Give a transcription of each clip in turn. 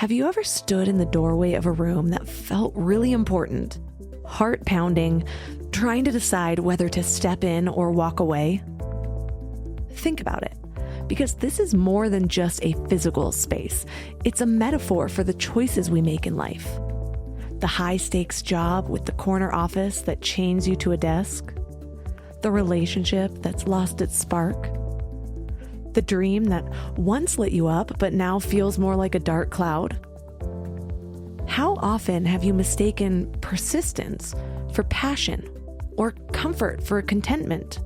Have you ever stood in the doorway of a room that felt really important, heart pounding, trying to decide whether to step in or walk away? Think about it, because this is more than just a physical space. It's a metaphor for the choices we make in life. The high-stakes job with the corner office that chains you to a desk, the relationship that's lost its spark, the dream that once lit you up but now feels more like a dark cloud. How often have you mistaken persistence for passion or comfort for contentment?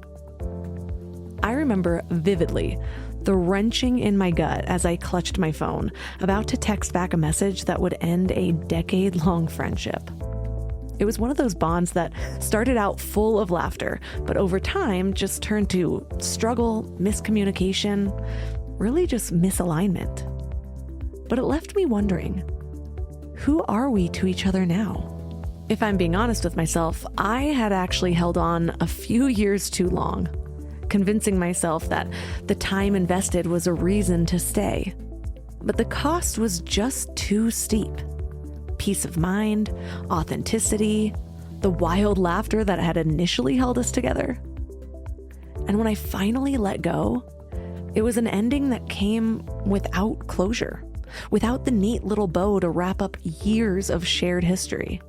I remember vividly the wrenching in my gut as I clutched my phone, about to text back a message that would end a decade-long friendship. It was one of those bonds that started out full of laughter, but over time just turned to struggle, miscommunication, really just misalignment. But it left me wondering, who are we to each other now? If I'm being honest with myself, I had actually held on a few years too long, convincing myself that the time invested was a reason to stay. But the cost was just too steep. Peace of mind, authenticity, the wild laughter that had initially held us together. And when I finally let go, it was an ending that came without closure, without the neat little bow to wrap up years of shared history.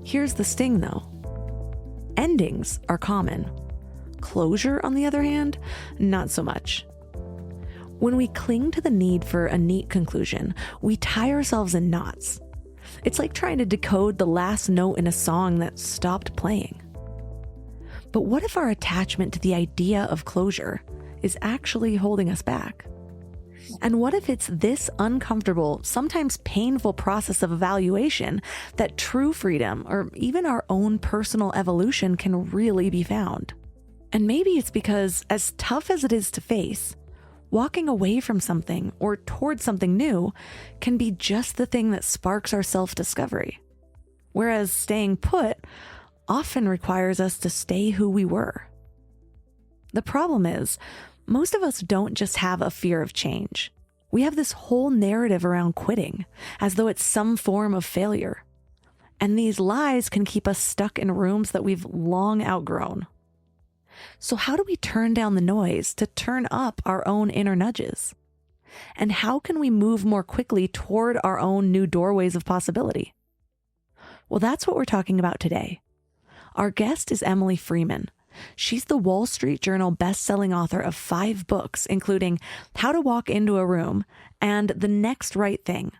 Here's the sting, though. Endings are common. Closure, on the other hand, not so much. When we cling to the need for a neat conclusion, we tie ourselves in knots. It's like trying to decode the last note in a song that stopped playing. But what if our attachment to the idea of closure is actually holding us back? And what if it's this uncomfortable, sometimes painful process of evaluation that true freedom, or even our own personal evolution, can really be found? And maybe it's because, as tough as it is to face, walking away from something or towards something new can be just the thing that sparks our self-discovery. Whereas staying put often requires us to stay who we were. The problem is, most of us don't just have a fear of change. We have this whole narrative around quitting, as though it's some form of failure. And these lies can keep us stuck in rooms that we've long outgrown. So how do we turn down the noise to turn up our own inner nudges? And how can we move more quickly toward our own new doorways of possibility? Well, that's what we're talking about today. Our guest is Emily Freeman. She's the Wall Street Journal best-selling author of 5 books, including How to Walk into a Room and The Next Right Thing.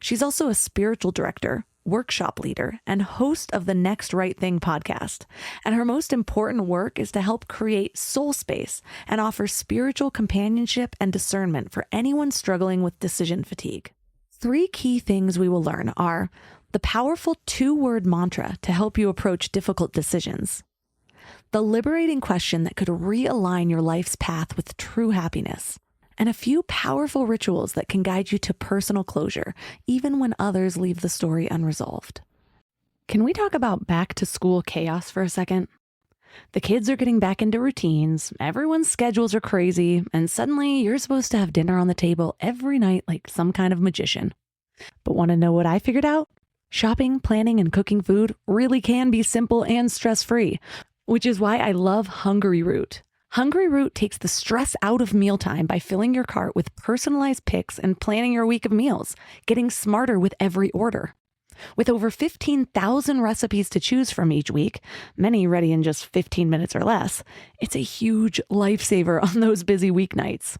She's also a spiritual director, workshop leader, and host of the Next Right Thing podcast. And her most important work is to help create soul space and offer spiritual companionship and discernment for anyone struggling with decision fatigue. 3 key things we will learn are the powerful 2-word mantra to help you approach difficult decisions, the liberating question that could realign your life's path with true happiness, and a few powerful rituals that can guide you to personal closure, even when others leave the story unresolved. Can we talk about back-to-school chaos for a second? The kids are getting back into routines, everyone's schedules are crazy, and suddenly you're supposed to have dinner on the table every night like some kind of magician. But want to know what I figured out? Shopping, planning, and cooking food really can be simple and stress-free, which is why I love Hungry Root. Hungry Root takes the stress out of mealtime by filling your cart with personalized picks and planning your week of meals, getting smarter with every order. With over 15,000 recipes to choose from each week, many ready in just 15 minutes or less, it's a huge lifesaver on those busy weeknights.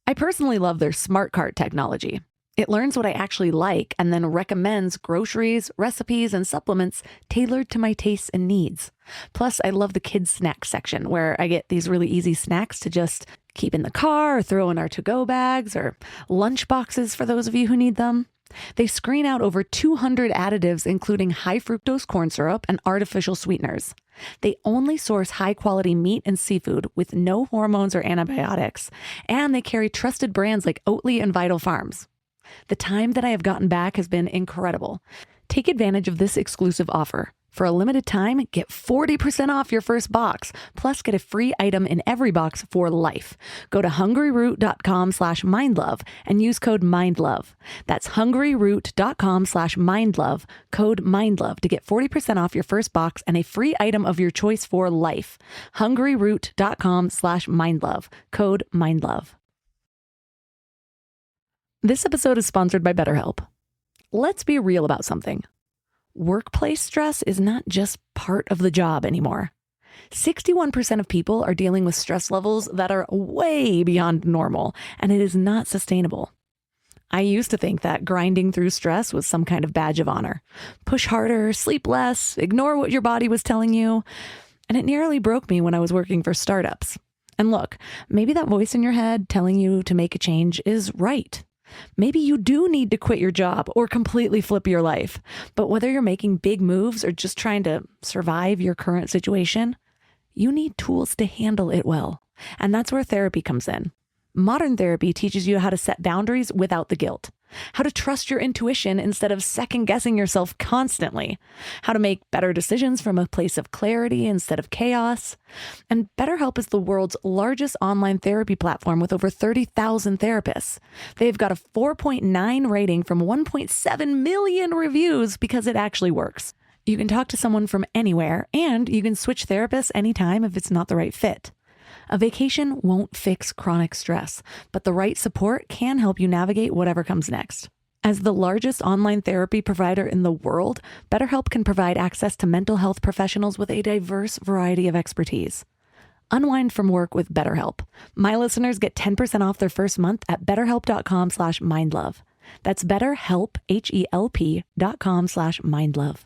I personally love their Smart Cart technology. It learns what I actually like and then recommends groceries, recipes, and supplements tailored to my tastes and needs. Plus, I love the kids' snack section where I get these really easy snacks to just keep in the car or throw in our to-go bags or lunch boxes for those of you who need them. They screen out over 200 additives, including high fructose corn syrup and artificial sweeteners. They only source high-quality meat and seafood with no hormones or antibiotics, and they carry trusted brands like Oatly and Vital Farms. The time that I have gotten back has been incredible. Take advantage of this exclusive offer. For a limited time, get 40% off your first box, plus get a free item in every box for life. Go to hungryroot.com/mindlove and use code MINDLOVE. That's hungryroot.com/mindlove, code MINDLOVE to get 40% off your first box and a free item of your choice for life. hungryroot.com/mindlove, code MINDLOVE. This episode is sponsored by BetterHelp. Let's be real about something. Workplace stress is not just part of the job anymore. 61% of people are dealing with stress levels that are way beyond normal, and it is not sustainable. I used to think that grinding through stress was some kind of badge of honor. Push harder, sleep less, ignore what your body was telling you. And it nearly broke me when I was working for startups. And look, maybe that voice in your head telling you to make a change is right. Maybe you do need to quit your job or completely flip your life. But whether you're making big moves or just trying to survive your current situation, you need tools to handle it well. And that's where therapy comes in. Modern therapy teaches you how to set boundaries without the guilt, how to trust your intuition instead of second-guessing yourself constantly, how to make better decisions from a place of clarity instead of chaos. And BetterHelp is the world's largest online therapy platform with over 30,000 therapists. They've got a 4.9 rating from 1.7 million reviews because it actually works. You can talk to someone from anywhere, and you can switch therapists anytime if it's not the right fit. A vacation won't fix chronic stress, but the right support can help you navigate whatever comes next. As the largest online therapy provider in the world, BetterHelp can provide access to mental health professionals with a diverse variety of expertise. Unwind from work with BetterHelp. My listeners get 10% off their first month at betterhelp.com/mindlove. That's BetterHelp, HELP.com/mindlove.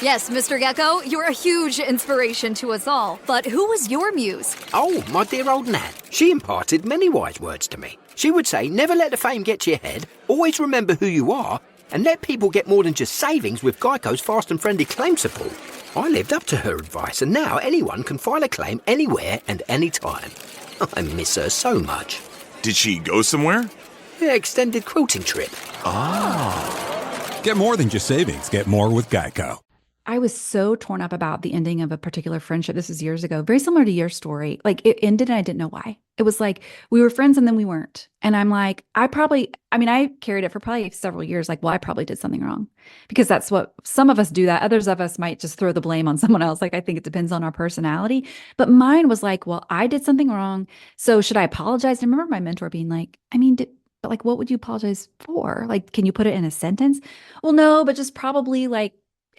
Yes, Mr. Gecko, you're a huge inspiration to us all. But who was your muse? Oh, my dear old Nan. She imparted many wise words to me. She would say, never let the fame get to your head, always remember who you are, and let people get more than just savings with Geico's fast and friendly claim support. I lived up to her advice, and now anyone can file a claim anywhere and anytime. I miss her so much. Did she go somewhere? Yeah, extended quilting trip. Get more than just savings. Get more with Geico. I was so torn up about the ending of a particular friendship. This was years ago, very similar to your story. Like it ended and I didn't know why. It was like we were friends and then we weren't. And I'm like, I carried it for probably several years. Like, well, I probably did something wrong because that's what some of us do that. Others of us might just throw the blame on someone else. Like, I think it depends on our personality. But mine was like, well, I did something wrong. So should I apologize? And I remember my mentor being like, but like, what would you apologize for? Like, can you put it in a sentence? Well, no, but just probably like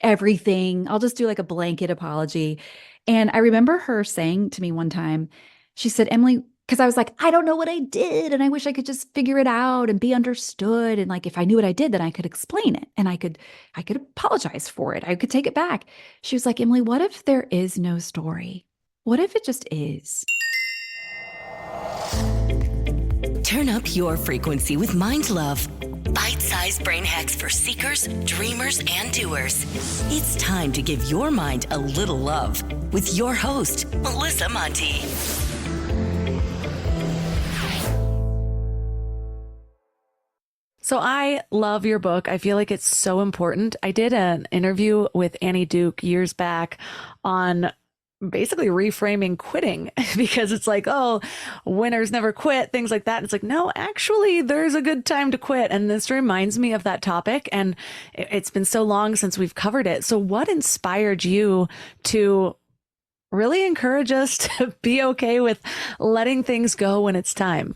everything. I'll just do like a blanket apology. And I remember her saying to me one time, she said, Emily, because I was like, I don't know what I did. And I wish I could just figure it out and be understood. And like, if I knew what I did, then I could explain it and I could apologize for it. I could take it back. She was like, Emily, what if there is no story? What if it just is? Turn up your frequency with Mind Love. Bite-sized brain hacks for seekers, dreamers, and doers. It's time to give your mind a little love with your host, Melissa Monti. So I love your book. I feel like it's so important. I did an interview with Annie Duke years back on basically reframing quitting because it's like, oh, winners never quit, things like that. And it's like, no, actually, there's a good time to quit. And this reminds me of that topic. And it's been so long since we've covered it. So what inspired you to really encourage us to be okay with letting things go when it's time?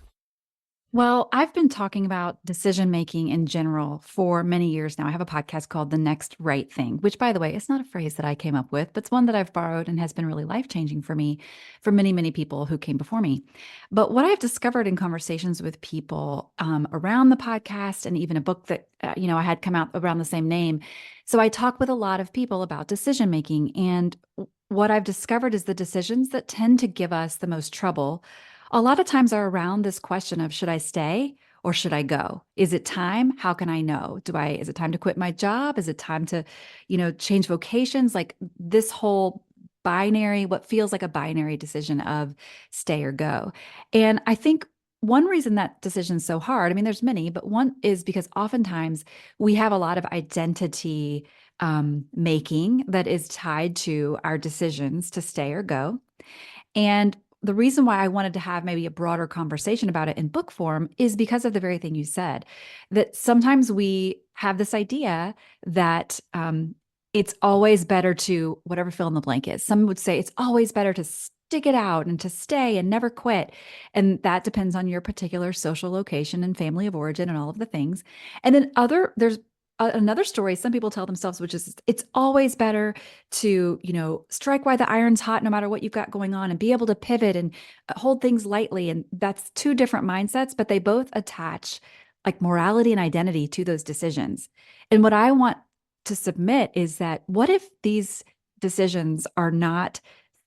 Well, I've been talking about decision-making in general for many years now. I have a podcast called The Next Right Thing, which, by the way, is not a phrase that I came up with, but it's one that I've borrowed and has been really life-changing for me, for many, many people who came before me. But what I've discovered in conversations with people around the podcast and even a book that, I had come out around the same name. So I talk with a lot of people about decision-making. And what I've discovered is the decisions that tend to give us the most trouble a lot of times are around this question of, should I stay or should I go? Is it time? How can I know? Is it time to quit my job? Is it time to, change vocations? Like this whole binary, what feels like a binary decision of stay or go. And I think one reason that decision is so hard, I mean, there's many, but one is because oftentimes we have a lot of identity making that is tied to our decisions to stay or go. And the reason why I wanted to have maybe a broader conversation about it in book form is because of the very thing you said, that sometimes we have this idea that it's always better to whatever fill in the blank is. Some would say it's always better to stick it out and to stay and never quit. And that depends on your particular social location and family of origin and all of the things. And then there's another story some people tell themselves, which is it's always better to, strike while the iron's hot no matter what you've got going on and be able to pivot and hold things lightly. And that's two different mindsets, but they both attach like morality and identity to those decisions. And what I want to submit is that what if these decisions are not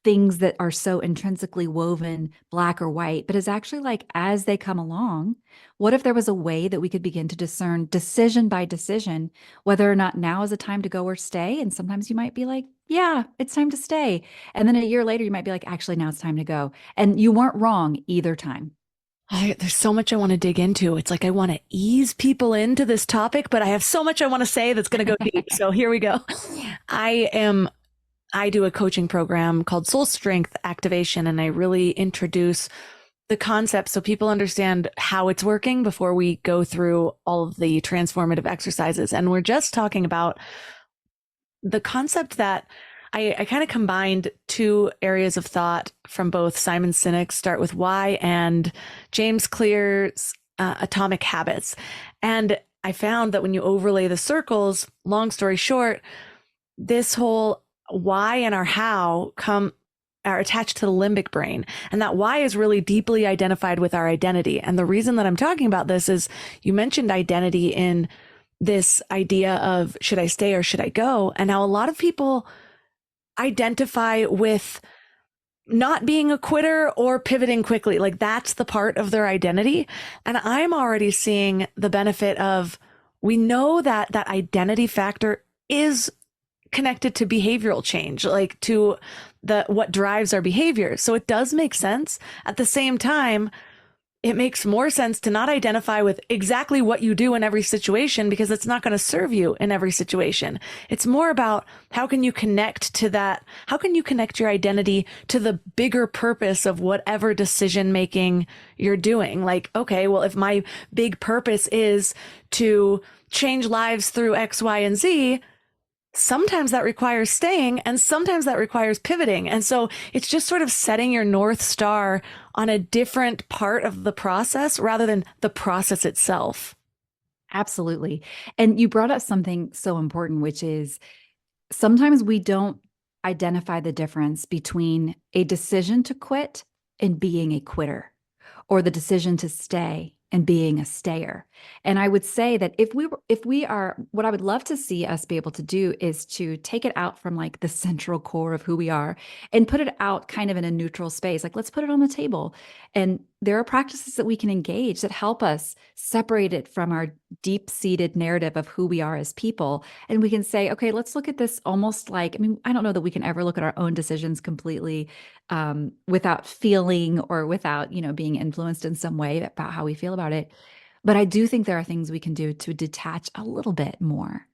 things that are so intrinsically woven black or white, but is actually like as they come along, what if there was a way that we could begin to discern decision by decision, whether or not now is a time to go or stay? And sometimes you might be like, yeah, it's time to stay. And then a year later, you might be like, actually, now it's time to go. And you weren't wrong either time. There's so much I want to dig into. It's like I want to ease people into this topic, but I have so much I want to say that's going to go deep. So here we go. I do a coaching program called Soul Strength Activation, and I really introduce the concept so people understand how it's working before we go through all of the transformative exercises. And we're just talking about the concept that I kind of combined two areas of thought from both Simon Sinek's Start With Why and James Clear's Atomic Habits. And I found that when you overlay the circles, long story short, this whole why and our how are attached to the limbic brain. And that why is really deeply identified with our identity. And the reason that I'm talking about this is you mentioned identity in this idea of should I stay or should I go? And how a lot of people identify with not being a quitter or pivoting quickly. Like that's the part of their identity. And I'm already seeing the benefit of, we know that that identity factor is connected to behavioral change, like to what drives our behavior. So it does make sense. At the same time, it makes more sense to not identify with exactly what you do in every situation because it's not going to serve you in every situation. It's more about how can you connect to that? How can you connect your identity to the bigger purpose of whatever decision making you're doing? Like, okay, well, if my big purpose is to change lives through X, Y, and Z, sometimes that requires staying and sometimes that requires pivoting. And so it's just sort of setting your North Star on a different part of the process rather than the process itself. Absolutely. And you brought up something so important, which is sometimes we don't identify the difference between a decision to quit and being a quitter, or the decision to stay and being a stayer. And I would say that if we are, what I would love to see us be able to do is to take it out from like the central core of who we are and put it out kind of in a neutral space. Like, let's put it on the table. And there are practices that we can engage that help us separate it from our deep-seated narrative of who we are as people. And we can say, okay, let's look at this almost like, I mean, I don't know that we can ever look at our own decisions completely without feeling or without, being influenced in some way about how we feel about it. But I do think there are things we can do to detach a little bit more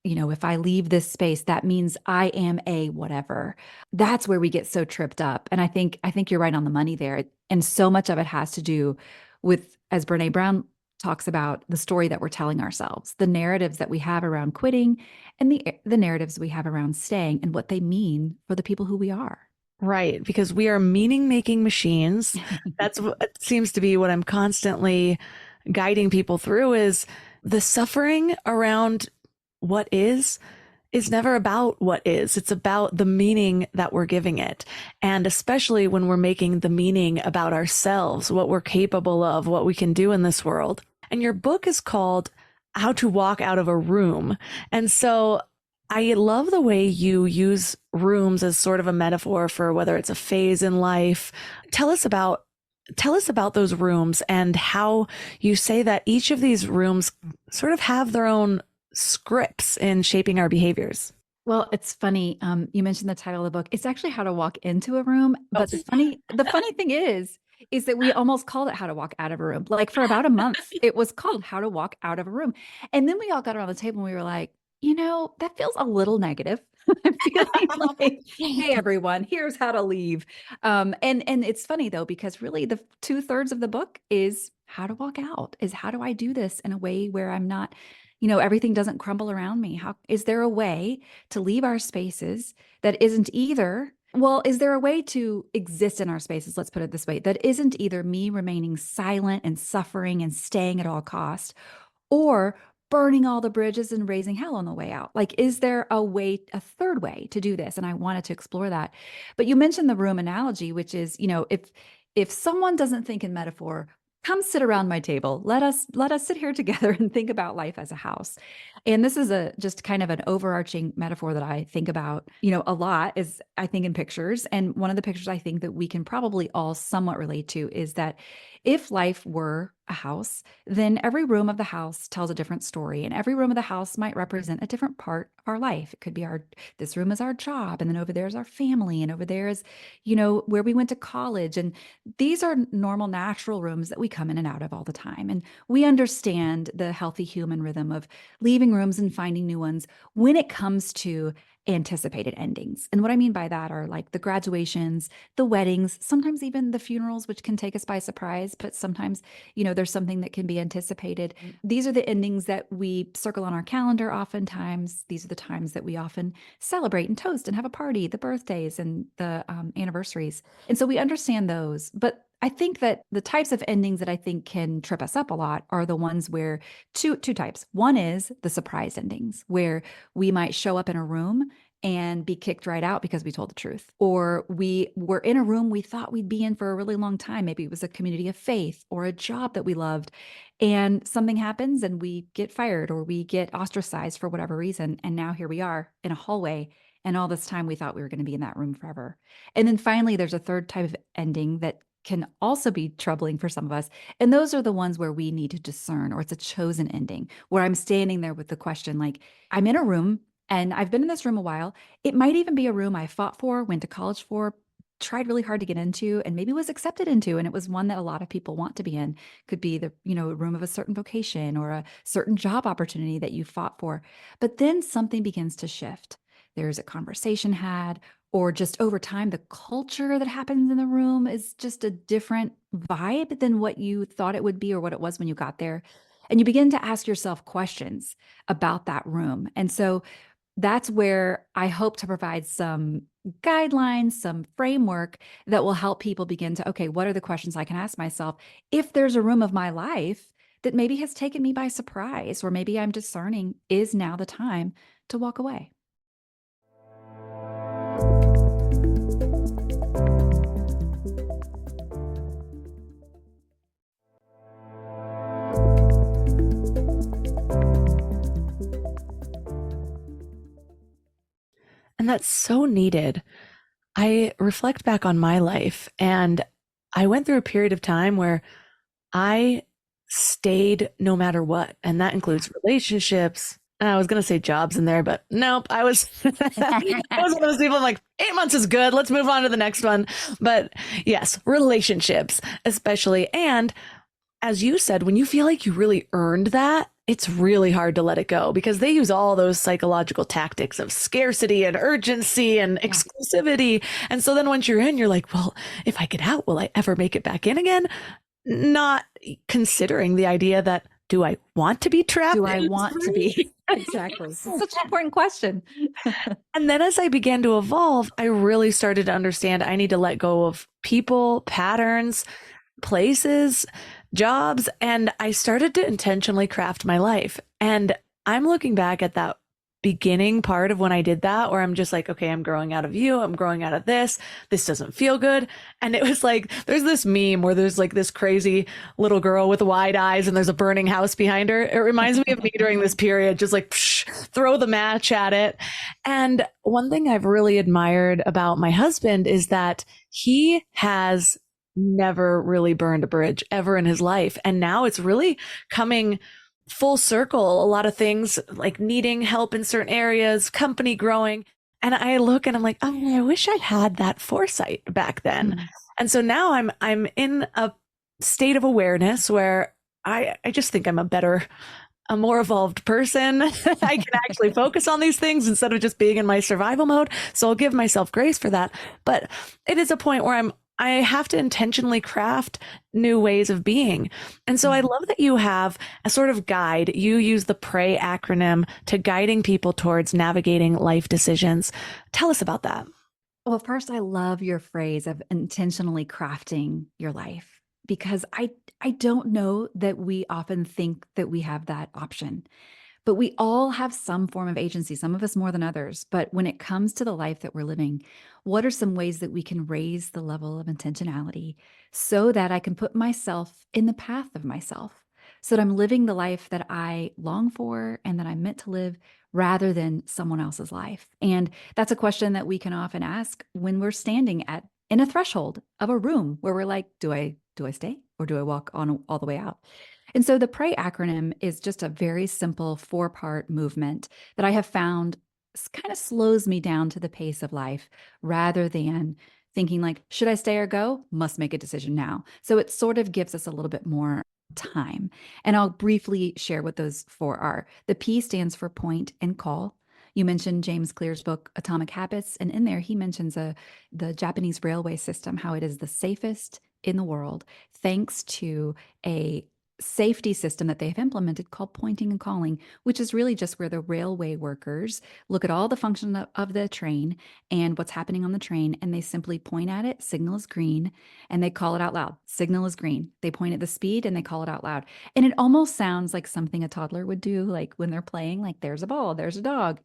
if I leave this space, that means I am a whatever. That's where we get so tripped up. And I think you're right on the money there. And so much of it has to do with, as Brene Brown talks about, the story that we're telling ourselves, the narratives that we have around quitting and the narratives we have around staying and what they mean for the people who we are. Right, because we are meaning-making machines. That's what seems to be what I'm constantly guiding people through is the suffering around what is never about what is. It's about the meaning that we're giving it. And especially when we're making the meaning about ourselves, what we're capable of, what we can do in this world. And your book is called How to Walk Out of a Room. And so I love the way you use rooms as sort of a metaphor for whether it's a phase in life. Tell us about those rooms and how you say that each of these rooms sort of have their own scripts in shaping our behaviors. Well, it's funny. You mentioned the title of the book. It's actually How to Walk into a Room. But the funny thing is is that we almost called it How to Walk Out of a Room. Like for about a month, it was called How to Walk Out of a Room. And then we all got around the table and we were like, that feels a little negative. I'm feeling like, hey, everyone, here's how to leave. And it's funny though, because really the 2/3 of the book is how to walk out, is how do I do this in a way where I'm not, everything doesn't crumble around me. How is there a way to leave our spaces that isn't either, well, is there a way to exist in our spaces? Let's put it this way, that isn't either me remaining silent and suffering and staying at all cost, or burning all the bridges and raising hell on the way out? Like, is there a third way to do this? And I wanted to explore that. But you mentioned the room analogy, which is, if someone doesn't think in metaphor, come sit around my table. Let us sit here together and think about life as a house. And this is just kind of an overarching metaphor that I think about, a lot, is I think in pictures. And one of the pictures I think that we can probably all somewhat relate to is that if life were a house, then every room of the house tells a different story, and every room of the house might represent a different part of our life. It could be this room is our job, and then over there is our family, and over there is, where we went to college. And these are normal, natural rooms that we come in and out of all the time. And we understand the healthy human rhythm of leaving rooms and finding new ones when it comes to anticipated endings. And what I mean by that are like the graduations, the weddings, sometimes even the funerals, which can take us by surprise, but sometimes, there's something that can be anticipated. These are the endings that we circle on our calendar oftentimes. These are the times that we often celebrate and toast and have a party, the birthdays and the anniversaries. And so we understand those. But I think that the types of endings that I think can trip us up a lot are the ones where two types. One is the surprise endings, where we might show up in a room and be kicked right out because we told the truth. Or we were in a room we thought we'd be in for a really long time. Maybe it was a community of faith or a job that we loved. And something happens and we get fired or we get ostracized for whatever reason. And now here we are in a hallway. And all this time we thought we were going to be in that room forever. And then finally, there's a third type of ending that can also be troubling for some of us. And those are the ones where we need to discern, or it's a chosen ending, where I'm standing there with the question, like, I'm in a room and I've been in this room a while. It might even be a room I fought for, went to college for, tried really hard to get into, and maybe was accepted into. And it was one that a lot of people want to be in. Could be the, a room of a certain vocation or a certain job opportunity that you fought for. But then something begins to shift. There's a conversation had, or just over time, the culture that happens in the room is just a different vibe than what you thought it would be or what it was when you got there. And you begin to ask yourself questions about that room. And so that's where I hope to provide some guidelines, some framework that will help people begin to, okay, what are the questions I can ask myself if there's a room of my life that maybe has taken me by surprise, or maybe I'm discerning, is now the time to walk away? And that's so needed. I reflect back on my life, and I went through a period of time where I stayed no matter what. And that includes relationships. I was going to say jobs in there, but nope. I was one of those people. I'm like, 8 months is good. Let's move on to the next one. But yes, relationships, especially. And as you said, when you feel like you really earned that, it's really hard to let it go, because they use all those psychological tactics of scarcity and urgency and exclusivity. And so then once you're in, you're like, well, if I get out, will I ever make it back in again? Not considering the idea that, do I want to be trapped? Do I want to be? Exactly. Such an important question. And then as I began to evolve, I really started to understand I need to let go of people, patterns, places, jobs. And I started to intentionally craft my life. And I'm looking back at that beginning part of when I did that, where I'm just like, okay, I'm growing out of you. I'm growing out of this. This doesn't feel good. And it was like, there's this meme where there's like this crazy little girl with wide eyes and there's a burning house behind her. It reminds me of me during this period, just like throw the match at it. And one thing I've really admired about my husband is that he has never really burned a bridge ever in his life. And now it's really coming full circle. A lot of things like needing help in certain areas, company growing. And I look and I'm like, oh, I wish I'd had that foresight back then. And so now I'm in a state of awareness where I just think I'm a more evolved person. I can actually focus on these things instead of just being in my survival mode. So I'll give myself grace for that. But it is a point where I have to intentionally craft new ways of being. And so I love that you have a sort of guide. You use the PRAY acronym to guiding people towards navigating life decisions. Tell us about that. Well, first, I love your phrase of intentionally crafting your life because I don't know that we often think that we have that option. But we all have some form of agency, some of us more than others. But when it comes to the life that we're living, what are some ways that we can raise the level of intentionality so that I can put myself in the path of myself? So that I'm living the life that I long for and that I'm meant to live rather than someone else's life. And that's a question that we can often ask when we're standing at in a threshold of a room where we're like, do I stay or do I walk on all the way out? And so the PRAY acronym is just a very simple 4-part movement that I have found kind of slows me down to the pace of life rather than thinking like, should I stay or go? Must make a decision now. So it sort of gives us a little bit more time. And I'll briefly share what those 4 are. The P stands for point and call. You mentioned James Clear's book, Atomic Habits, and in there he mentions the Japanese railway system, how it is the safest in the world, thanks to a safety system that they've implemented called pointing and calling, which is really just where the railway workers look at all the function of the train and what's happening on the train, and they simply point at it, signal is green, and they call it out loud. Signal is green. They point at the speed and they call it out loud. And it almost sounds like something a toddler would do, like when they're playing, like there's a ball, there's a dog,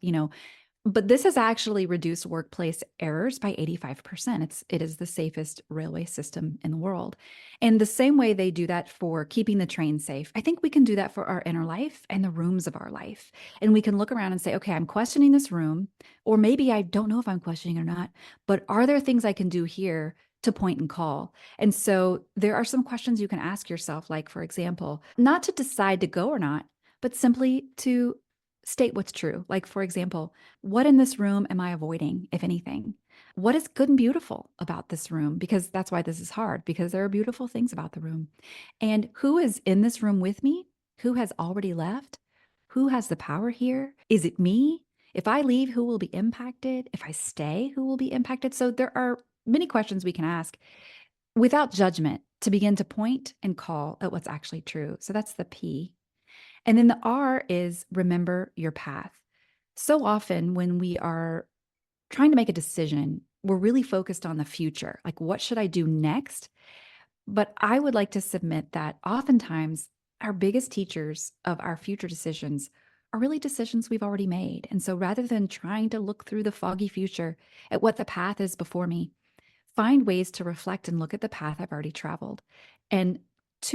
But this has actually reduced workplace errors by 85%. It is the safest railway system in the world. And the same way they do that for keeping the train safe, I think we can do that for our inner life and the rooms of our life. And we can look around and say, okay, I'm questioning this room, or maybe I don't know if I'm questioning or not, but are there things I can do here to point and call? And so there are some questions you can ask yourself, like, for example, not to decide to go or not, but simply to state what's true. Like, for example, what in this room am I avoiding, if anything? What is good and beautiful about this room? Because that's why this is hard, because there are beautiful things about the room. And who is in this room with me? Who has already left? Who has the power here? Is it me? If I leave, who will be impacted? If I stay, who will be impacted? So there are many questions we can ask without judgment to begin to point and call at what's actually true. So that's the P. And then the R is remember your path. So often when we are trying to make a decision, we're really focused on the future. Like, what should I do next? But I would like to submit that oftentimes our biggest teachers of our future decisions are really decisions we've already made. And so rather than trying to look through the foggy future at what the path is before me, find ways to reflect and look at the path I've already traveled. And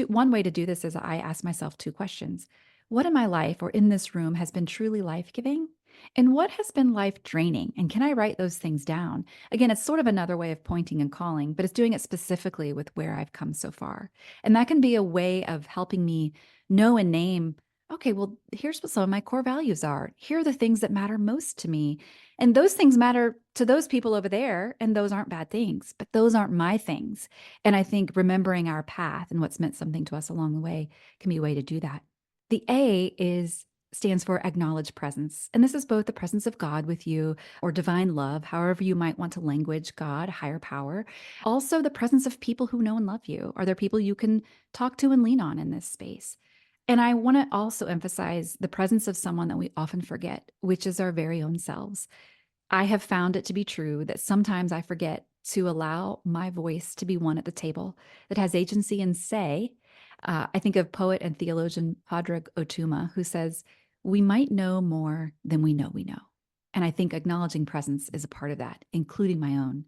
one way to do this is I ask myself 2 questions. What in my life or in this room has been truly life-giving? And what has been life-draining? And can I write those things down? Again, it's sort of another way of pointing and calling, but it's doing it specifically with where I've come so far. And that can be a way of helping me know and name, okay, well, here's what some of my core values are. Here are the things that matter most to me. And those things matter to those people over there, and those aren't bad things, but those aren't my things. And I think remembering our path and what's meant something to us along the way can be a way to do that. The A stands for acknowledge presence. And this is both the presence of God with you or divine love, however you might want to language God, higher power. Also the presence of people who know and love you. Are there people you can talk to and lean on in this space? And I want to also emphasize the presence of someone that we often forget, which is our very own selves. I have found it to be true that sometimes I forget to allow my voice to be one at the table that has agency and say. I think of poet and theologian Padraig Otuma, who says, we might know more than we know we know. And I think acknowledging presence is a part of that, including my own.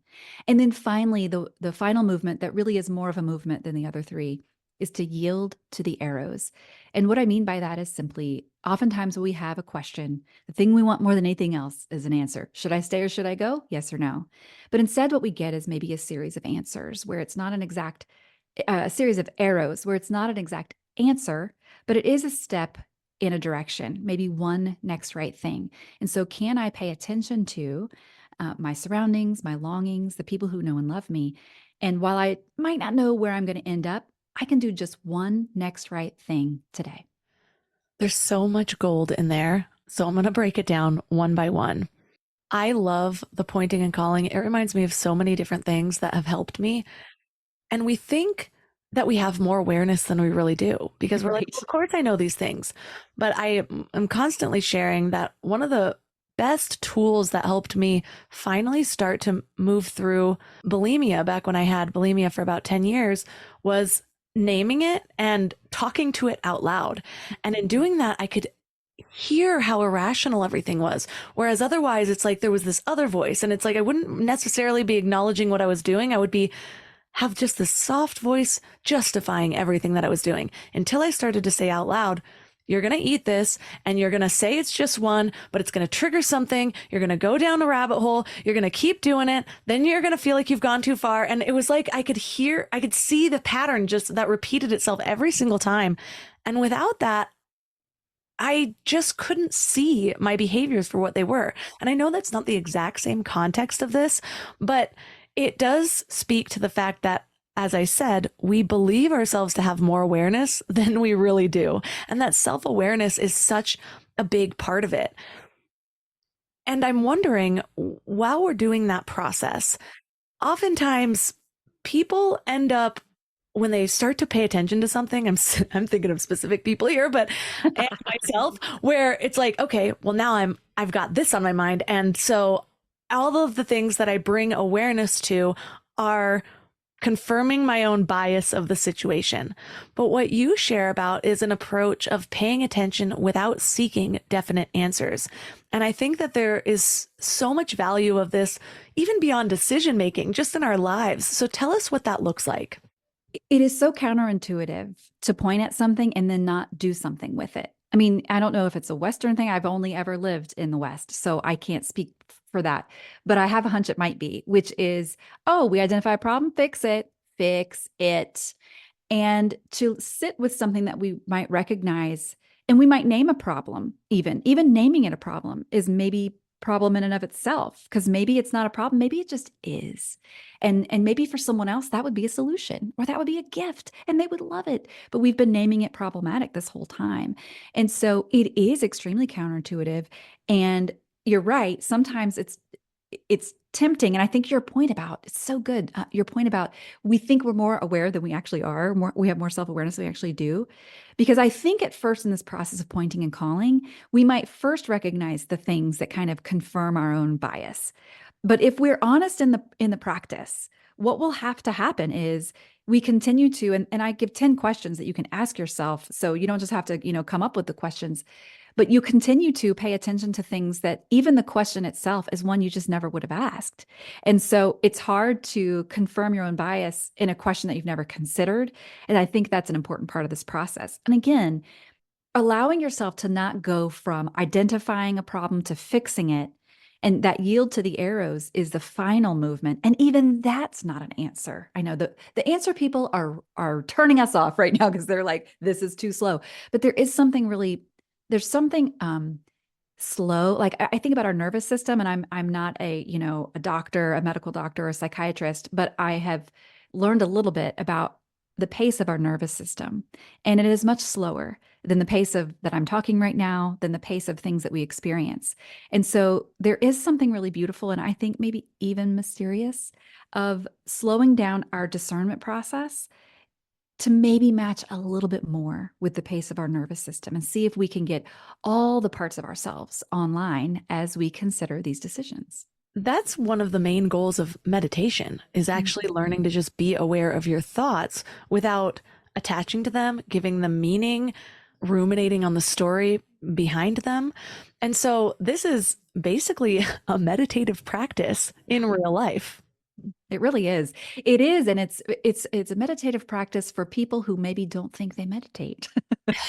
And then finally, the final movement that really is more of a movement than the other 3 is to yield to the arrows. And what I mean by that is simply, oftentimes when we have a question, the thing we want more than anything else is an answer. Should I stay or should I go? Yes or no? But instead what we get is maybe a series of answers where it's not an exact a series of arrows where it's not an exact answer, but it is a step in a direction, maybe one next right thing. And so can I pay attention to my surroundings, my longings, the people who know and love me, And while I might not know where I'm going to end up, I can do just one next right thing today. There's so much gold in there. So I'm going to break it down one by one. I love the pointing and calling. It reminds me of so many different things that have helped me. And we think that we have more awareness than we really do because we're like, Right. of course I know these things. But I am constantly sharing that one of the best tools that helped me finally start to move through bulimia back when I had bulimia for about 10 years was naming it and talking to it out loud. And in doing that, I could hear how irrational everything was. Whereas otherwise, it's like there was this other voice, and it's like I wouldn't necessarily be acknowledging what I was doing. I would have just this soft voice justifying everything that I was doing until I started to say out loud, you're going to eat this and you're going to say it's just one, but it's going to trigger something. You're going to go down a rabbit hole. You're going to keep doing it. Then you're going to feel like you've gone too far. And it was like I could see the pattern just that repeated itself every single time. And without that, I just couldn't see my behaviors for what they were. And I know that's not the exact same context of this, but it does speak to the fact that, as I said, we believe ourselves to have more awareness than we really do. And that self-awareness is such a big part of it. And I'm wondering, while we're doing that process, oftentimes people end up, when they start to pay attention to something, I'm thinking of specific people here, but and myself, where it's like, okay, well now I've got this on my mind. And so all of the things that I bring awareness to are confirming my own bias of the situation. But what you share about is an approach of paying attention without seeking definite answers. And I think that there is so much value of this, even beyond decision making, just in our lives. So tell us what that looks like. It is so counterintuitive to point at something and then not do something with it. I mean, I don't know if it's a Western thing. I've only ever lived in the West, so I can't speak for that. But I have a hunch it might be, which is, oh, we identify a problem, fix it, fix it. And to sit with something that we might recognize, and we might name a problem, even naming it a problem is maybe problem in and of itself, because maybe it's not a problem, maybe it just is. And maybe for someone else that would be a solution, or that would be a gift and they would love it, but we've been naming it problematic this whole time. And so it is extremely counterintuitive. And you're right, sometimes it's tempting. And I think your point about, it's so good, your point about we think we're more aware than we actually are, we have more self-awareness than we actually do. Because I think at first in this process of pointing and calling, we might first recognize the things that kind of confirm our own bias. But if we're honest in the practice, what will have to happen is we continue to, and I give 10 questions that you can ask yourself. So you don't just have to, come up with the questions, but you continue to pay attention to things that even the question itself is one you just never would have asked. And so it's hard to confirm your own bias in a question that you've never considered. And I think that's an important part of this process. And again, allowing yourself to not go from identifying a problem to fixing it, and that yield to the arrows is the final movement. And even that's not an answer. I know the answer people are turning us off right now because they're like, this is too slow. But there is something really, there's something slow. Like I think about our nervous system, and I'm not a doctor, a medical doctor, or a psychiatrist, but I have learned a little bit about the pace of our nervous system. And it is much slower than the pace of that I'm talking right now, than the pace of things that we experience. And so there is something really beautiful, and I think maybe even mysterious, of slowing down our discernment process to maybe match a little bit more with the pace of our nervous system, and see if we can get all the parts of ourselves online as we consider these decisions. That's one of the main goals of meditation, is actually learning to just be aware of your thoughts without attaching to them, giving them meaning, ruminating on the story behind them. And so this is basically a meditative practice in real life. It really is. It is. And it's a meditative practice for people who maybe don't think they meditate.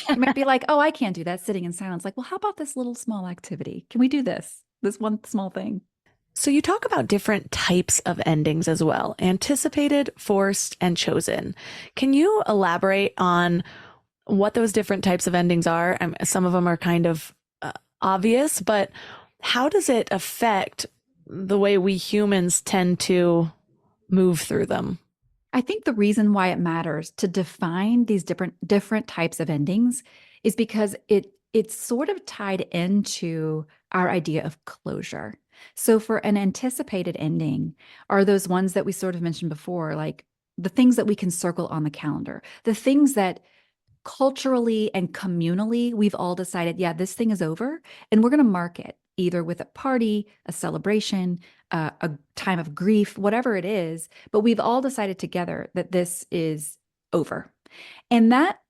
You might be like, oh, I can't do that sitting in silence. Like, well, how about this little small activity? Can we do this one small thing? So you talk about different types of endings as well: anticipated, forced, and chosen. Can you elaborate on what those different types of endings are? Some of them are kind of obvious, but how does it affect the way we humans tend to move through them? I think the reason why it matters to define these different types of endings is because it's sort of tied into our idea of closure. So for an anticipated ending are those ones that we sort of mentioned before, like the things that we can circle on the calendar, the things that culturally and communally we've all decided, yeah, this thing is over, and we're going to mark it either with a party, a celebration, a time of grief, whatever it is. But we've all decided together that this is over. And that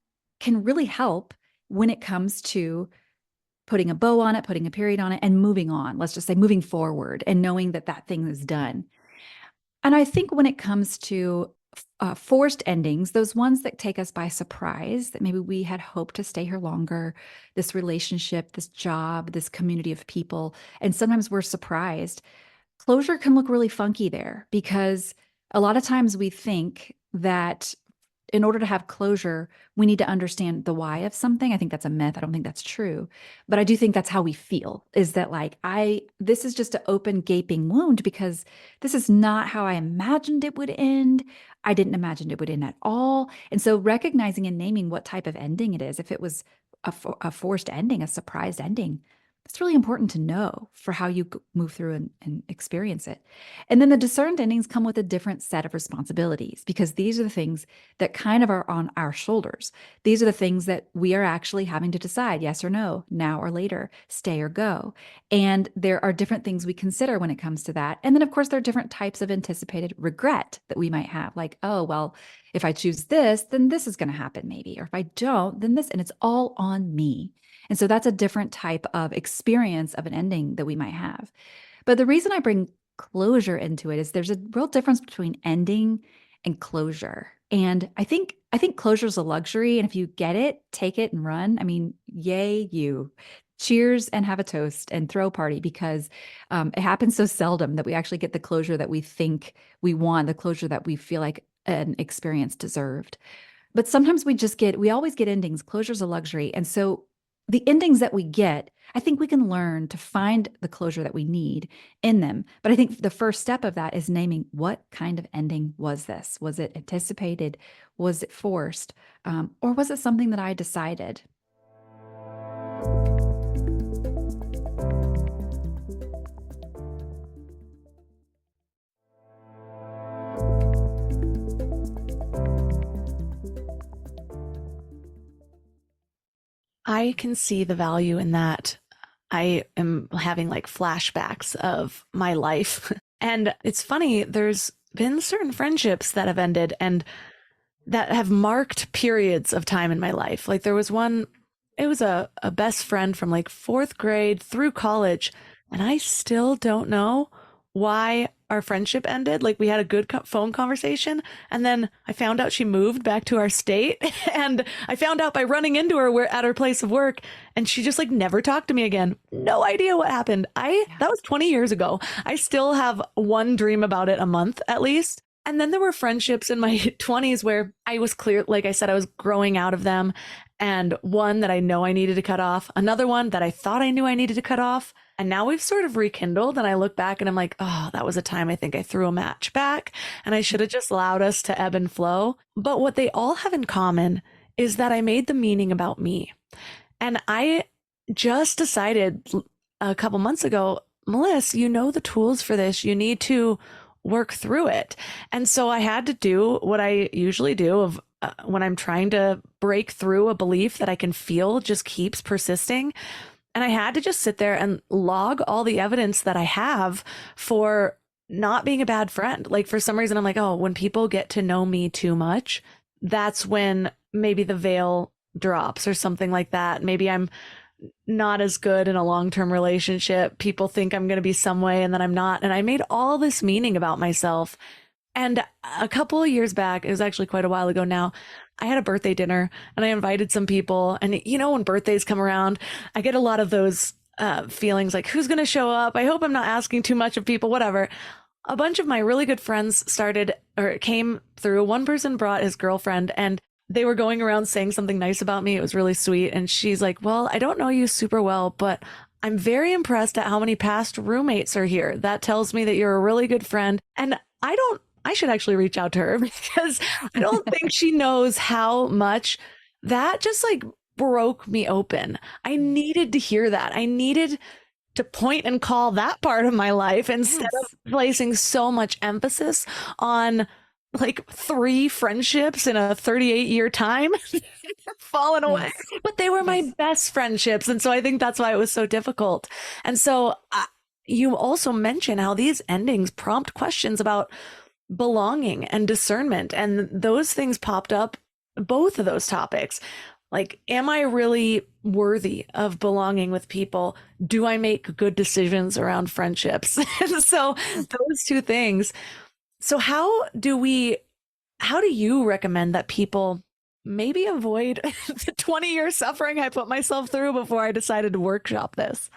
can really help when it comes to putting a bow on it, putting a period on it, and moving on. Let's just say moving forward and knowing that that thing is done. And I think when it comes to forced endings, those ones that take us by surprise, that maybe we had hoped to stay here longer, this relationship, this job, this community of people, and sometimes we're surprised. Closure can look really funky there because a lot of times we think that in order to have closure, we need to understand the why of something. I think that's a myth. I don't think that's true. But I do think that's how we feel, is that like, this is just an open gaping wound because this is not how I imagined it would end. I didn't imagine it would end at all. And so recognizing and naming what type of ending it is, if it was a forced ending, a surprised ending, it's really important to know for how you move through and experience it. And then the discerned endings come with a different set of responsibilities because these are the things that kind of are on our shoulders. These are the things that we are actually having to decide, yes or no, now or later, stay or go. And there are different things we consider when it comes to that. And then, of course, there are different types of anticipated regret that we might have, like, oh, well, if I choose this, then this is going to happen maybe. Or if I don't, then this, and it's all on me. And so that's a different type of experience of an ending that we might have. But the reason I bring closure into it is there's a real difference between ending and closure. And I think closure is a luxury. And if you get it, take it and run. I mean, yay, you. Cheers and have a toast and throw a party because it happens so seldom that we actually get the closure that we think we want, the closure that we feel like an experience deserved. But sometimes we always get endings. Closure is a luxury. And so the endings that we get, I think we can learn to find the closure that we need in them. But I think the first step of that is naming what kind of ending was this? Was it anticipated? Was it forced? Or was it something that I decided? I can see the value in that. I am having like flashbacks of my life. And it's funny, there's been certain friendships that have ended and that have marked periods of time in my life. Like there was one, it was a best friend from like fourth grade through college. And I still don't know why our friendship ended. Like we had a good phone conversation and then I found out she moved back to our state and I found out by running into her at her place of work and she just like never talked to me again. No idea what happened. That was 20 years ago. I still have one dream about it a month at least. And then there were friendships in my 20s where I was clear, like I said, I was growing out of them. And one that I know I needed to cut off, another one that I thought I knew I needed to cut off. And now we've sort of rekindled and I look back and I'm like, oh, that was a time I think I threw a match back and I should have just allowed us to ebb and flow. But what they all have in common is that I made the meaning about me. And I just decided a couple months ago, Melissa, you know the tools for this. You need to work through it. And so I had to do what I usually do of when I'm trying to break through a belief that I can feel just keeps persisting. And I had to just sit there and log all the evidence that I have for not being a bad friend. Like for some reason, I'm like, oh, when people get to know me too much, that's when maybe the veil drops or something like that. Maybe I'm not as good in a long-term relationship. People think I'm going to be some way and then I'm not. And I made all this meaning about myself. And a couple of years back, it was actually quite a while ago now, I had a birthday dinner and I invited some people. And you know, when birthdays come around, I get a lot of those feelings like, who's going to show up? I hope I'm not asking too much of people, whatever. A bunch of my really good friends came through. One person brought his girlfriend and they were going around saying something nice about me. It was really sweet. And she's like, well, I don't know you super well, but I'm very impressed at how many past roommates are here. That tells me that you're a really good friend. And I I should actually reach out to her because I don't think she knows how much that just like broke me open. I needed to hear that. I needed to point and call that part of my life instead of placing so much emphasis on like 3 friendships in a 38-year time fallen away. But they were my best friendships. And so I think that's why it was so difficult. And so you also mention how these endings prompt questions about belonging and discernment. And those things popped up, both of those topics. Like, am I really worthy of belonging with people? Do I make good decisions around friendships? And so those 2 things. So how do you recommend that people maybe avoid the 20-year suffering I put myself through before I decided to workshop this?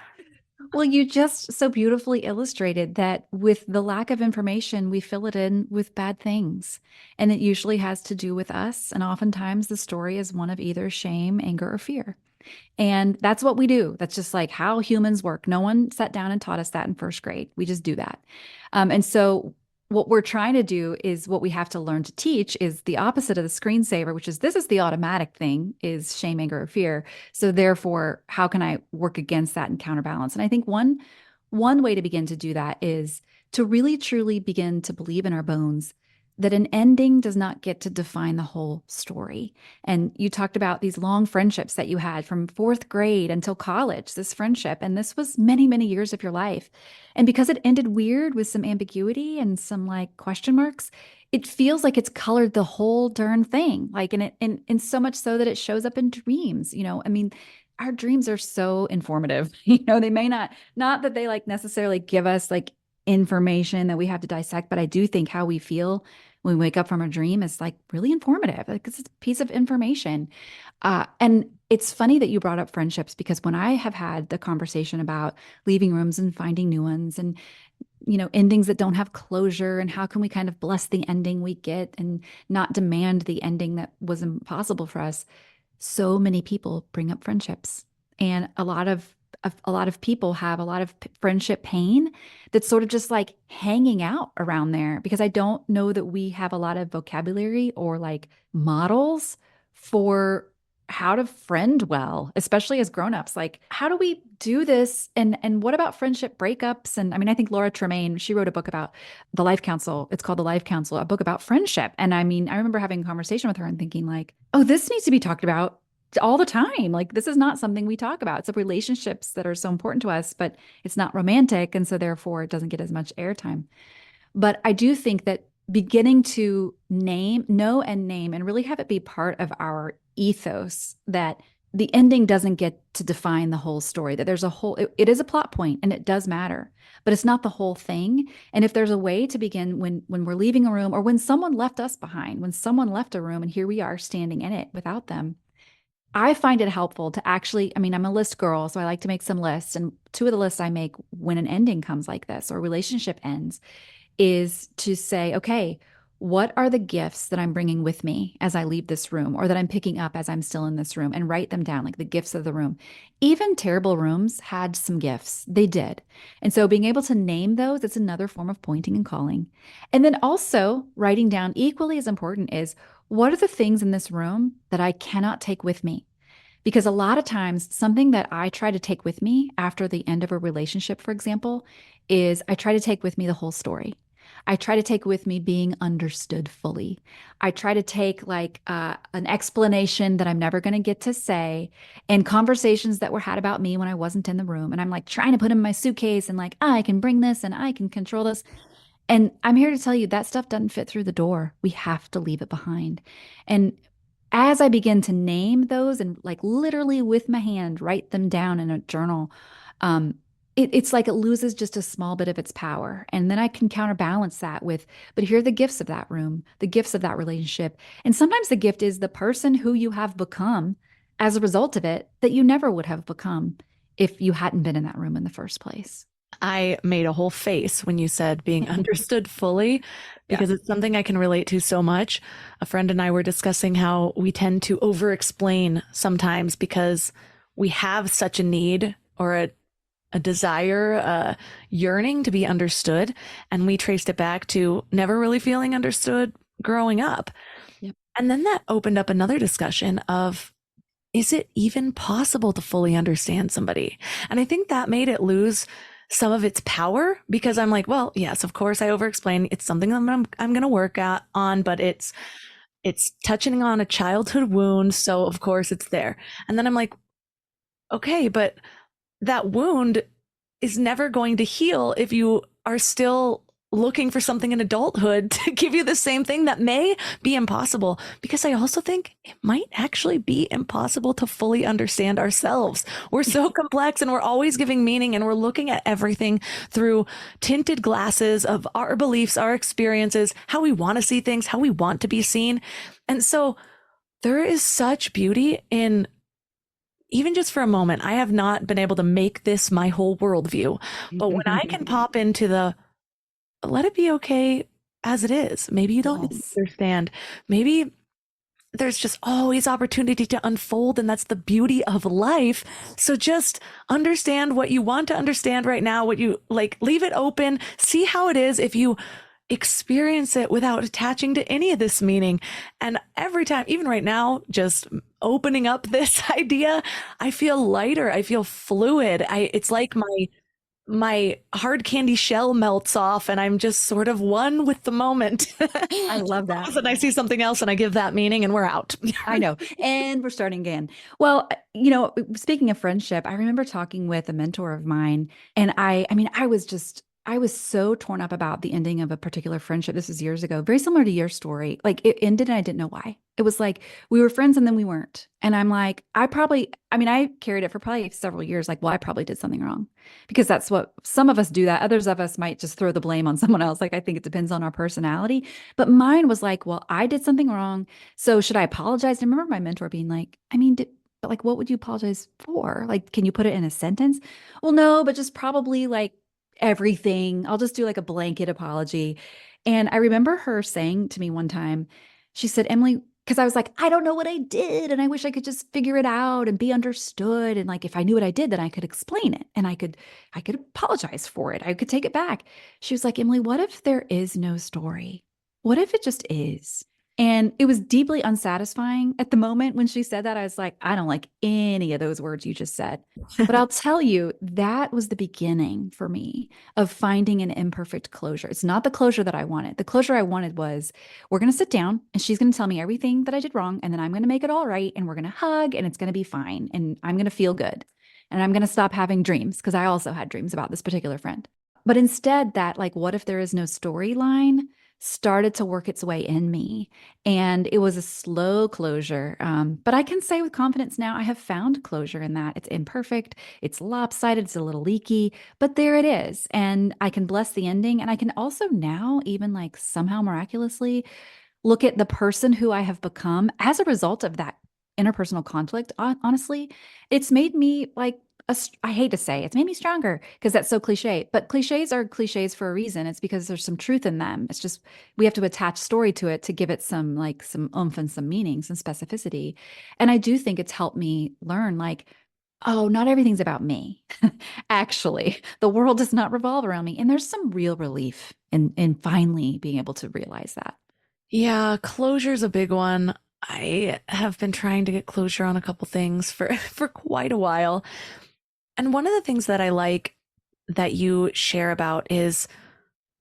Well, you just so beautifully illustrated that with the lack of information, we fill it in with bad things. And it usually has to do with us. And oftentimes the story is one of either shame, anger, or fear. And that's what we do. That's just like how humans work. No one sat down and taught us that in first grade. We just do that. And so what we're trying to do is what we have to learn to teach is the opposite of the screensaver, which is this is the automatic thing is shame, anger, or fear. So therefore, how can I work against that and counterbalance? And I think one way to begin to do that is to really truly begin to believe in our bones that an ending does not get to define the whole story. And you talked about these long friendships that you had from 4th grade until college, this friendship. And this was many, many years of your life. And because it ended weird with some ambiguity and some like question marks, it feels like it's colored the whole darn thing. Like, and so much so that it shows up in dreams, I mean, our dreams are so informative, they may not that they like necessarily give us like information that we have to dissect, but I do think how we feel when we wake up from a dream is like really informative. Like it's a piece of information. And it's funny that you brought up friendships because when I have had the conversation about leaving rooms and finding new ones and, endings that don't have closure and how can we kind of bless the ending we get and not demand the ending that was impossible for us. So many people bring up friendships and a lot of people have a lot of friendship pain that's sort of just like hanging out around there because I don't know that we have a lot of vocabulary or like models for how to friend well, especially as grownups. Like, how do we do this? And what about friendship breakups? And I mean, I think Laura Tremaine, she wrote a book about the Life Council. It's called The Life Council, a book about friendship. And I mean, I remember having a conversation with her and thinking like, oh, this needs to be talked about all the time. Like, this is not something we talk about. It's the relationships that are so important to us, but it's not romantic. And so therefore it doesn't get as much airtime. But I do think that beginning to know and name and really have it be part of our ethos that the ending doesn't get to define the whole story, that there's it is a plot point and it does matter, but it's not the whole thing. And if there's a way to begin when we're leaving a room or when someone left us behind, when someone left a room and here we are standing in it without them, I find it helpful to actually, I mean, I'm a list girl, so I like to make some lists. And 2 of the lists I make when an ending comes like this or relationship ends is to say, okay, what are the gifts that I'm bringing with me as I leave this room or that I'm picking up as I'm still in this room and write them down, like the gifts of the room. Even terrible rooms had some gifts. They did. And so being able to name those, it's another form of pointing and calling. And then also writing down equally as important is what are the things in this room that I cannot take with me? Because a lot of times something that I try to take with me after the end of a relationship, for example, is I try to take with me the whole story. I try to take with me being understood fully. I try to take like an explanation that I'm never going to get to say and conversations that were had about me when I wasn't in the room. And I'm like trying to put in my suitcase and like, I can bring this and I can control this. And I'm here to tell you that stuff doesn't fit through the door. We have to leave it behind. And as I begin to name those and like literally with my hand, write them down in a journal, it's like it loses just a small bit of its power. And then I can counterbalance that with, but here are the gifts of that room, the gifts of that relationship. And sometimes the gift is the person who you have become as a result of it that you never would have become if you hadn't been in that room in the first place. I made a whole face when you said being understood fully, because it's something I can relate to so much. A friend and I were discussing how we tend to over-explain sometimes because we have such a need or a desire, a yearning to be understood. And we traced it back to never really feeling understood growing up. Yep. And then that opened up another discussion of, is it even possible to fully understand somebody? And I think that made it lose some of its power, because I'm like, well, yes, of course I over-explain. It's something that I'm going to work on, but it's touching on a childhood wound. So of course it's there. And then I'm like, okay, but that wound is never going to heal if you are still looking for something in adulthood to give you the same thing. That may be impossible, because I also think it might actually be impossible to fully understand ourselves. We're so complex, and we're always giving meaning, and we're looking at everything through tinted glasses of our beliefs, our experiences, how we want to see things, how we want to be seen. And so there is such beauty in, even just for a moment, I have not been able to make this my whole worldview, but when I can pop into the, let it be okay as it is. Maybe you don't understand. Maybe there's just always opportunity to unfold, and that's the beauty of life. So just understand what you want to understand right now, what you like, leave it open, see how it is if you experience it without attaching to any of this meaning. And every time, even right now, just opening up this idea, I feel lighter. I feel fluid. It's like my hard candy shell melts off, and I'm just sort of one with the moment. I love that. And I see something else and I give that meaning, and we're out. I know. And we're starting again. Well, speaking of friendship, I remember talking with a mentor of mine, and I was so torn up about the ending of a particular friendship. This is years ago, very similar to your story. Like, it ended and I didn't know why. It was like we were friends and then we weren't. And I'm like, I carried it for probably several years. Like, well, I probably did something wrong, because that's what some of us do. That others of us might just throw the blame on someone else. Like, I think it depends on our personality. But mine was like, well, I did something wrong, so should I apologize? And I remember my mentor being like, but like, what would you apologize for? Like, can you put it in a sentence? Well, no, but just probably like everything. I'll just do like a blanket apology. And I remember her saying to me one time, she said, Emily, because I was like, I don't know what I did, and I wish I could just figure it out and be understood. And like, if I knew what I did, then I could explain it, and I could apologize for it. I could take it back. She was like, Emily, what if there is no story? What if it just is? And it was deeply unsatisfying at the moment when she said that. I was like, I don't like any of those words you just said. But I'll tell you, that was the beginning for me of finding an imperfect closure. It's not the closure that I wanted. The closure I wanted was, we're going to sit down and she's going to tell me everything that I did wrong, and then I'm going to make it all right, and we're going to hug, and it's going to be fine, and I'm going to feel good, and I'm going to stop having dreams, because I also had dreams about this particular friend. But instead, that like, what if there is no storyline, started to work its way in me. And it was a slow closure. But I can say with confidence now, I have found closure in that. It's imperfect, it's lopsided, it's a little leaky, but there it is. And I can bless the ending. And I can also now, even like somehow miraculously, look at the person who I have become as a result of that interpersonal conflict. Honestly, it's made me like, I hate to say it's made me stronger, because that's so cliche, but cliches are cliches for a reason. It's because there's some truth in them. It's just, we have to attach story to it to give it some oomph and some meaning, some specificity. And I do think it's helped me learn, like, oh, not everything's about me. Actually, the world does not revolve around me. And there's some real relief in finally being able to realize that. Yeah, closure's a big one. I have been trying to get closure on a couple things for quite a while. And one of the things that I like that you share about is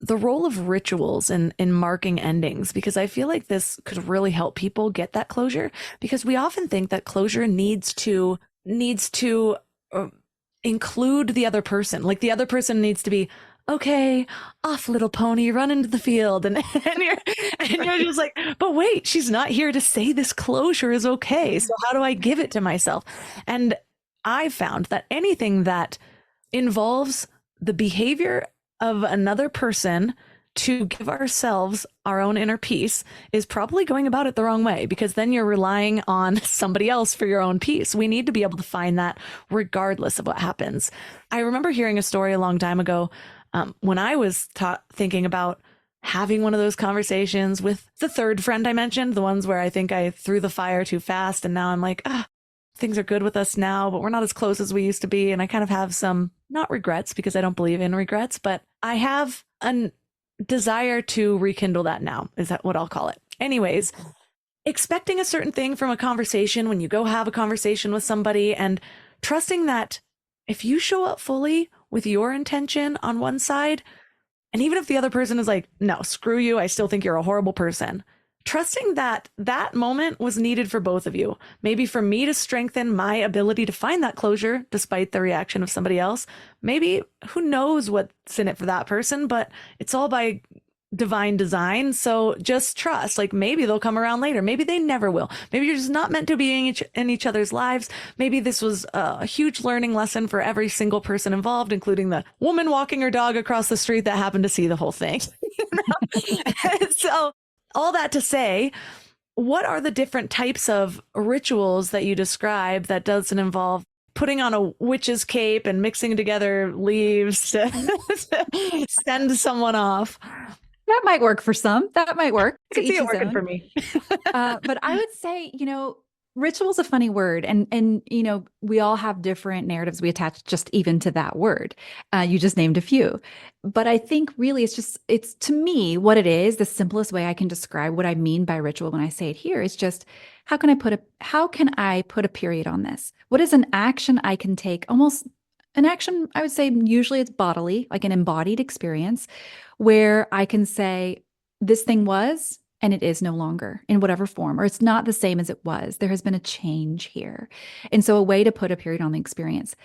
the role of rituals in marking endings, because I feel like this could really help people get that closure, because we often think that closure needs to include the other person. Like, the other person needs to be, okay, off little pony, run into the field. And you're just like, but wait, she's not here to say this closure is okay. So how do I give it to myself? And I found that anything that involves the behavior of another person to give ourselves our own inner peace is probably going about it the wrong way, because then you're relying on somebody else for your own peace. We need to be able to find that regardless of what happens. I remember hearing a story a long time ago when I was thinking about having one of those conversations with the third friend I mentioned, the ones where I think I threw the fire too fast, and now I'm like, things are good with us now, but we're not as close as we used to be. And I kind of have some, not regrets because I don't believe in regrets, but I have a desire to rekindle that now. Is that what I'll call it? Anyways, expecting a certain thing from a conversation when you go have a conversation with somebody, and trusting that if you show up fully with your intention on one side, and even if the other person is like, no, screw you, I still think you're a horrible person, trusting that that moment was needed for both of you. Maybe for me to strengthen my ability to find that closure despite the reaction of somebody else. Maybe who knows what's in it for that person, but it's all by divine design. So just trust, like maybe they'll come around later. Maybe they never will. Maybe you're just not meant to be in each other's lives. Maybe this was a huge learning lesson for every single person involved, including the woman walking her dog across the street that happened to see the whole thing. So all that to say, what are the different types of rituals that you describe that doesn't involve putting on a witch's cape and mixing together leaves to send someone off? That might work for some. That might work. I can see it working for me. But I would say, ritual is a funny word, and we all have different narratives we attach just even to that word. You just named a few, but I think really it's to me what it is. The simplest way I can describe what I mean by ritual when I say it here is just how can I put a period on this? What is an action I can take? Almost an action, I would say usually it's bodily, like an embodied experience, where I can say this thing was, and it is no longer in whatever form, or it's not the same as it was. There has been a change here. And so a way to put a period on the experience.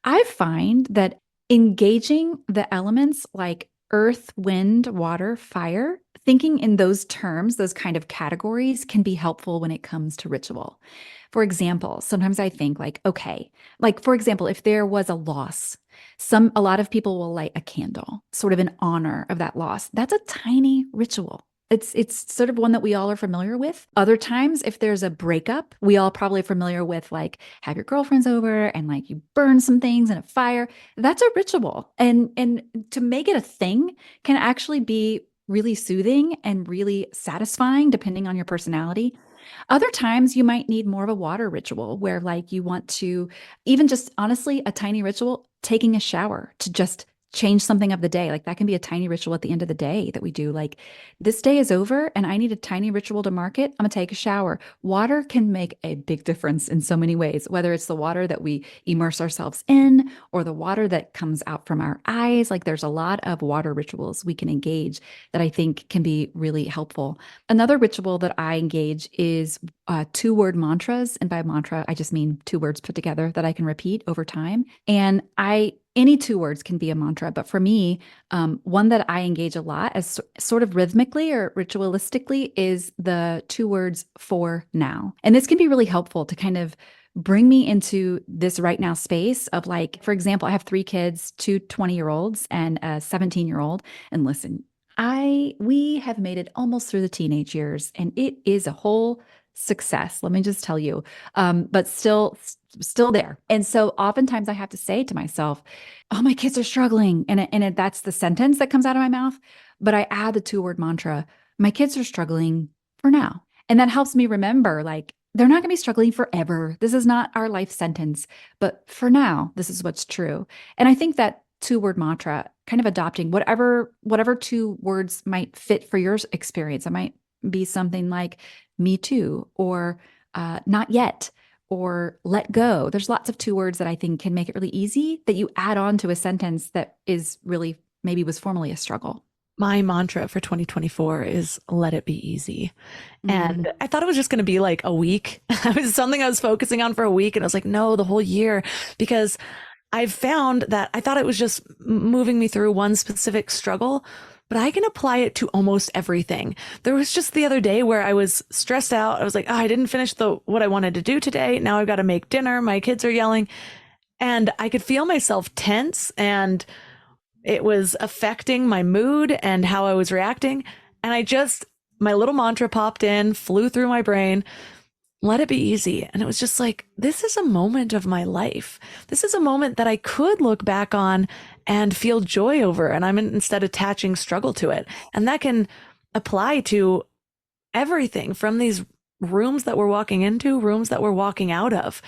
I find that engaging the elements like earth, wind, water, fire, thinking in those terms, those kind of categories can be helpful when it comes to ritual. For example, sometimes I think for example, if there was a loss, a lot of people will light a candle, sort of in honor of that loss. That's a tiny ritual. It's sort of one that we all are familiar with. Other times, if there's a breakup, we all probably are familiar with have your girlfriends over and you burn some things in a fire. That's a ritual. And to make it a thing can actually be really soothing and really satisfying depending on your personality. Other times you might need more of a water ritual where you want to even just honestly a tiny ritual, taking a shower to just change something of the day. That can be a tiny ritual at the end of the day that we do. This day is over and I need a tiny ritual to mark it. I'm gonna take a shower. Water can make a big difference in so many ways, whether it's the water that we immerse ourselves in or the water that comes out from our eyes. There's a lot of water rituals we can engage that I think can be really helpful. Another ritual that I engage is 2-word mantras. And by mantra, I just mean 2 words put together that I can repeat over time. And any 2 words can be a mantra, but for me, one that I engage a lot as sort of rhythmically or ritualistically is the 2 words for now. And this can be really helpful to kind of bring me into this right now space of for example, I have 3 kids, 2 20-year-olds and a 17-year-old. And listen, we have made it almost through the teenage years and it is a whole success. Let me just tell you, but still there. And so oftentimes I have to say to myself, oh, my kids are struggling. And that's the sentence that comes out of my mouth. But I add the 2-word mantra, my kids are struggling for now. And that helps me remember, they're not going to be struggling forever. This is not our life sentence, but for now, this is what's true. And I think that 2-word mantra, kind of adopting whatever 2 words might fit for your experience. It might be something like me too, or not yet, or let go. There's lots of 2 words that I think can make it really easy that you add on to a sentence that is really maybe was formerly a struggle. My mantra for 2024 is let it be easy. And I thought it was just going to be a week. It was something I was focusing on for a week. And I was like, no, the whole year, because I've found that I thought it was just moving me through one specific struggle, but I can apply it to almost everything. There was just the other day where I was stressed out. I was like, I didn't finish what I wanted to do today. Now I've got to make dinner. My kids are yelling. And I could feel myself tense and it was affecting my mood and how I was reacting. And my little mantra popped in, flew through my brain, let it be easy. And it was just this is a moment of my life. This is a moment that I could look back on and feel joy over. And I'm instead attaching struggle to it. And that can apply to everything from these rooms that we're walking into, rooms that we're walking out of.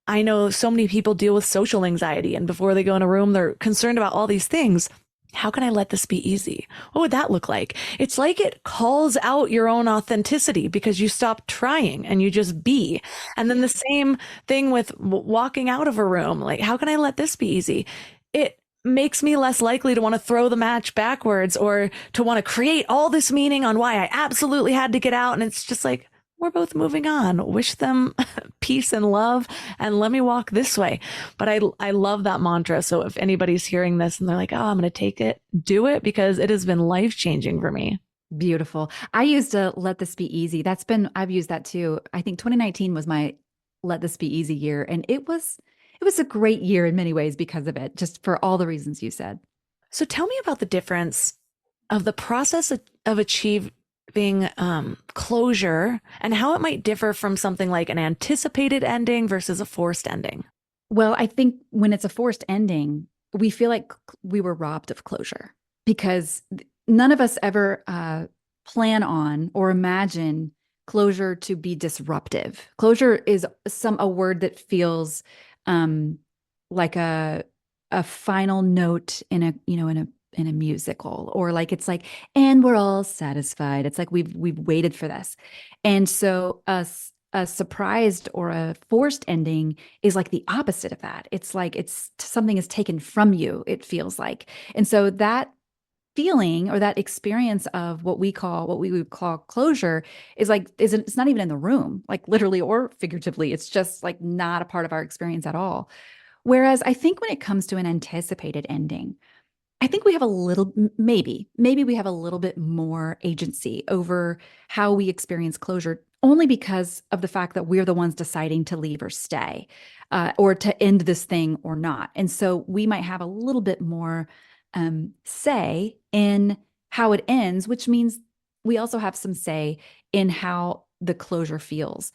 I know so many people deal with social anxiety, and before they go in a room, they're concerned about all these things. How can I let this be easy? What would that look like? It's like it calls out your own authenticity because you stop trying and you just be. And then the same thing with walking out of a room. Like, how can I let this be easy? It makes me less likely to want to throw the match backwards or to want to create all this meaning on why I absolutely had to get out. And it's just like, we're both moving on. Wish them peace and love, and let me walk this way. But I love that mantra. So if anybody's hearing this and they're like, oh, I'm going to take it, do it, because it has been life-changing for me. Beautiful. I used to let this be easy. I've used that too. I think 2019 was my let this be easy year. And it was a great year in many ways because of it, just for all the reasons you said. So tell me about the difference of the process of achieving closure and how it might differ from something like an anticipated ending versus a forced ending. Well, I think when it's a forced ending, we feel like we were robbed of closure because none of us ever plan on or imagine closure to be disruptive. Closure is a word that feels like a final note in a musical, or like it's like, and we're all satisfied. It's like we've waited for this. And so a surprised or a forced ending is like the opposite of that. It's like something is taken from you, it feels like. And so that feeling or that experience of what we would call closure is like, it's not even in the room, like literally or figuratively. It's just like not a part of our experience at all. Whereas I think when it comes to an anticipated ending, I think we have maybe we have a little bit more agency over how we experience closure, only because of the fact that we're the ones deciding to leave or stay, or to end this thing or not. And so we might have a little bit more say in how it ends, which means we also have some say in how the closure feels.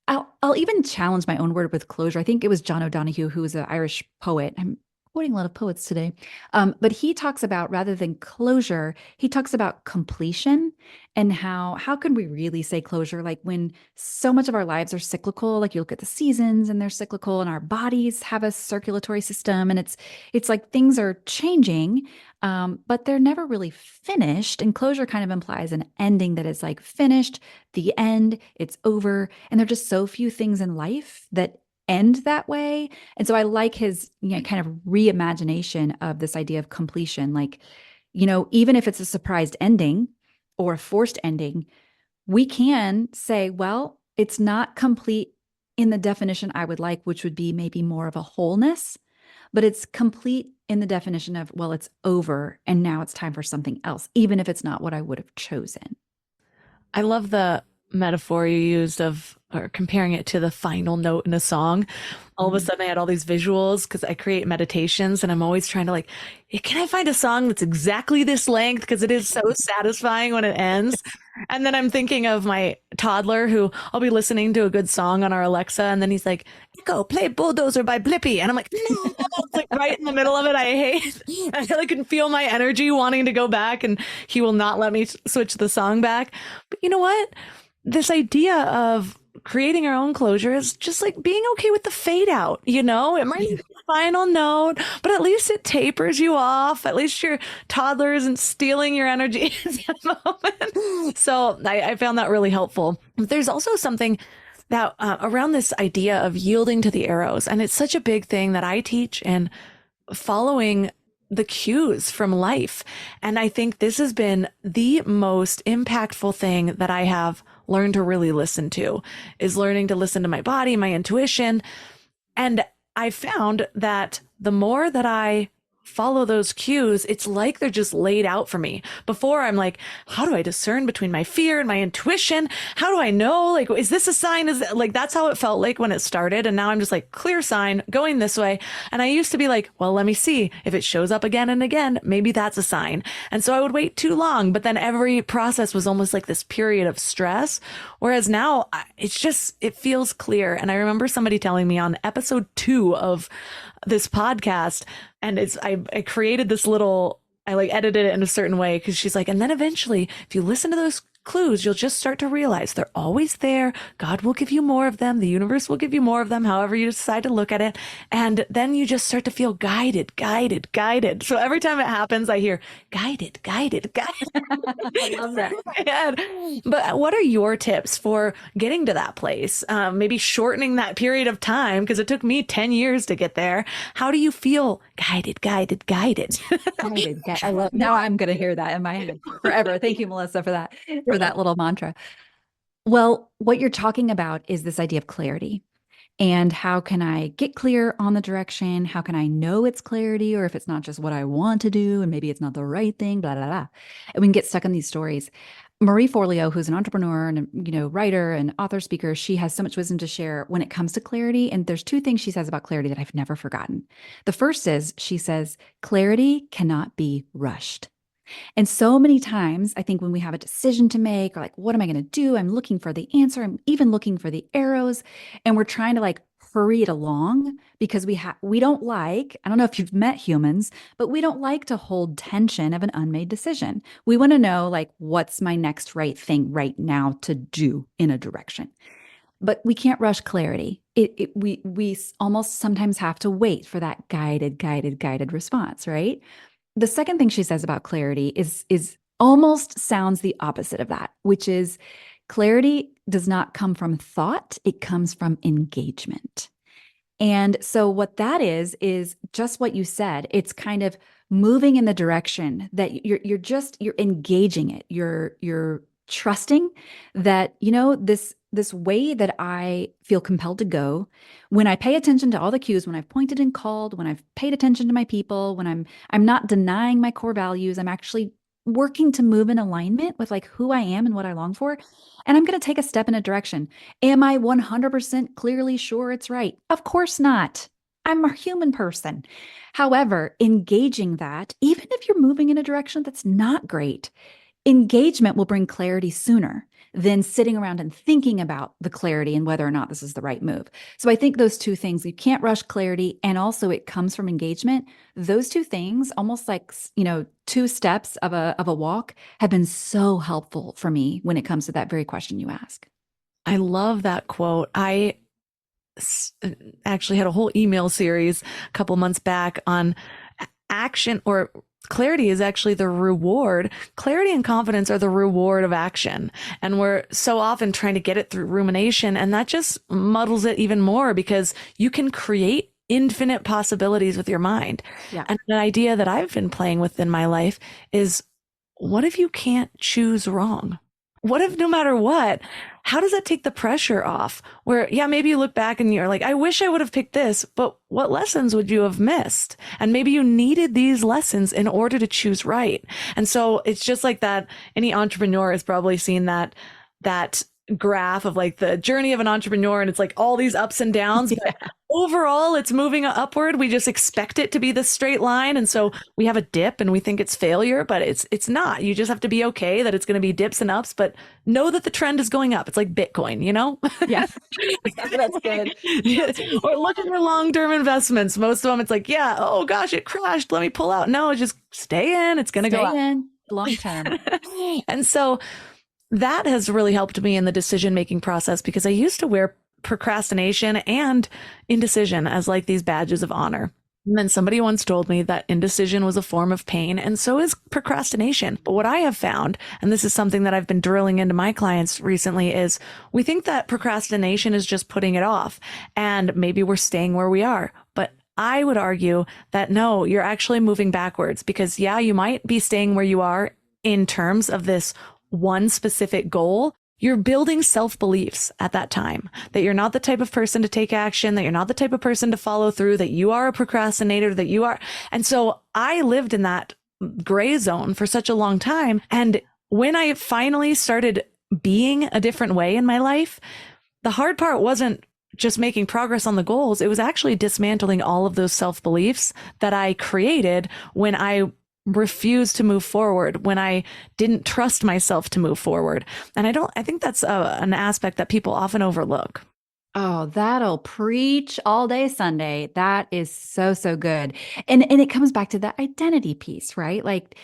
I'll even challenge my own word with closure. I think it was John O'Donohue, who was an Irish poet. I'm quoting a lot of poets today. But he talks about, rather than closure, he talks about completion and how can we really say closure? Like when so much of our lives are cyclical, like you look at the seasons and they're cyclical, and our bodies have a circulatory system, and it's like things are changing, but they're never really finished. And closure kind of implies an ending that is like finished, the end, it's over. And there are just so few things in life that end that way. And so I like his kind of reimagination of this idea of completion. Like, even if it's a surprised ending or a forced ending, we can say, well, it's not complete in the definition I would like, which would be maybe more of a wholeness, but it's complete in the definition of, well, it's over and now it's time for something else, even if it's not what I would have chosen. I love the metaphor you used of, or comparing it to the final note in a song. All of a sudden I had all these visuals because I create meditations, and I'm always trying to like, can I find a song that's exactly this length? Because it is so satisfying when it ends. And then I'm thinking of my toddler, who I'll be listening to a good song on our Alexa, and then he's like, "Go play Bulldozer by Blippi." And I'm like, no, it's like right in the middle of it. I like can feel my energy wanting to go back, and he will not let me switch the song back. But you know what? This idea of creating our own closure is just like being okay with the fade out. It might be the final note, but at least it tapers you off. At least your toddler isn't stealing your energy at that moment. So I found that really helpful. There's also something that around this idea of yielding to the arrows. And it's such a big thing that I teach in following the cues from life. And I think this has been the most impactful thing that I have learned to really listen to, is learning to listen to my body, my intuition. And I found that the more that I follow those cues, it's like they're just laid out for me. Before, I'm like, how do I discern between my fear and my intuition? How do I know? Like, is this a sign? That's how it felt like when it started. And now I'm just like, clear sign, going this way. And I used to be like, well, let me see. If it shows up again and again, maybe that's a sign. And so I would wait too long. But then every process was almost like this period of stress. Whereas now it feels clear. And I remember somebody telling me on episode 2 of this podcast, and I created this little, I like edited it in a certain way, because she's like, and then eventually if you listen to those clues, you'll just start to realize they're always there. God will give you more of them. The universe will give you more of them, however you decide to look at it. And then you just start to feel guided, guided, guided. So every time it happens, I hear guided, guided, guided. I love that. But what are your tips for getting to that place? Maybe shortening that period of time, because it took me 10 years to get there. How do you feel guided, guided, guided? Guided. I love, now I'm going to hear that in my head forever. Thank you, Melissa, for that little mantra. Well, what you're talking about is this idea of clarity. And how can I get clear on the direction? How can I know it's clarity, or if it's not just what I want to do and maybe it's not the right thing, blah, blah, blah. And we can get stuck in these stories. Marie Forleo, who's an entrepreneur and writer and author speaker, she has so much wisdom to share when it comes to clarity. And there's two things she says about clarity that I've never forgotten. The first is she says, clarity cannot be rushed. And so many times, I think when we have a decision to make, or like, what am I going to do? I'm looking for the answer. I'm even looking for the arrows. And we're trying to like hurry it along because we don't like, I don't know if you've met humans, but we don't like to hold tension of an unmade decision. We want to know like, what's my next right thing right now to do in a direction. But we can't rush clarity. We almost sometimes have to wait for that guided response, right? The second thing she says about clarity is almost sounds the opposite of that, which is clarity does not come from thought, it comes from engagement. And so what that is just what you said. It's kind of moving in the direction that you're engaging it. You're trusting that, this way that I feel compelled to go, when I pay attention to all the cues, when I've pointed and called, when I've paid attention to my people, when I'm not denying my core values, I'm actually working to move in alignment with like who I am and what I long for. And I'm going to take a step in a direction. Am I 100% clearly sure it's right? Of course not. I'm a human person. However, engaging that, even if you're moving in a direction that's not great, engagement will bring clarity sooner than sitting around and thinking about the clarity and whether or not this is the right move. So I think those two things, you can't rush clarity, and also it comes from engagement. Those two things, almost like, two steps of a walk, have been so helpful for me when it comes to that very question you ask. I love that quote. I actually had a whole email series a couple months back on action, or clarity is actually the reward. Clarity and confidence are the reward of action. And we're so often trying to get it through rumination. And that just muddles it even more, because you can create infinite possibilities with your mind. Yeah. And an idea that I've been playing with in my life is, what if you can't choose wrong? What if no matter what, how does that take the pressure off? Where, yeah, maybe you look back and you're like, I wish I would have picked this, but what lessons would you have missed? And maybe you needed these lessons in order to choose right. And so it's just like that. Any entrepreneur has probably seen that graph of like the journey of an entrepreneur, and it's like all these ups and downs. Yeah. But overall, it's moving upward. We just expect it to be this straight line. And so we have a dip and we think it's failure, but it's not. You just have to be okay that it's going to be dips and ups, but know that the trend is going up. It's like Bitcoin, Yeah. That's good. Or look at your long-term investments. Most of them, it's like, yeah, oh gosh, it crashed. Let me pull out. No, just stay in. It's going to go up. in long term. And so that has really helped me in the decision-making process, because I used to wear procrastination and indecision as like these badges of honor. And then somebody once told me that indecision was a form of pain, and so is procrastination. But what I have found, and this is something that I've been drilling into my clients recently, is we think that procrastination is just putting it off, and maybe we're staying where we are. But I would argue that no, you're actually moving backwards, because yeah, you might be staying where you are in terms of this one specific goal. You're building self-beliefs at that time that you're not the type of person to take action, that you're not the type of person to follow through, that you are a procrastinator, that you are. And so I lived in that gray zone for such a long time. And when I finally started being a different way in my life, the hard part wasn't just making progress on the goals. It was actually dismantling all of those self-beliefs that I created when I refused to move forward, when I didn't trust myself to move forward. And I think that's an aspect that people often overlook. Oh, that'll preach all day Sunday. That is so, so good. And it comes back to that identity piece, right? Like,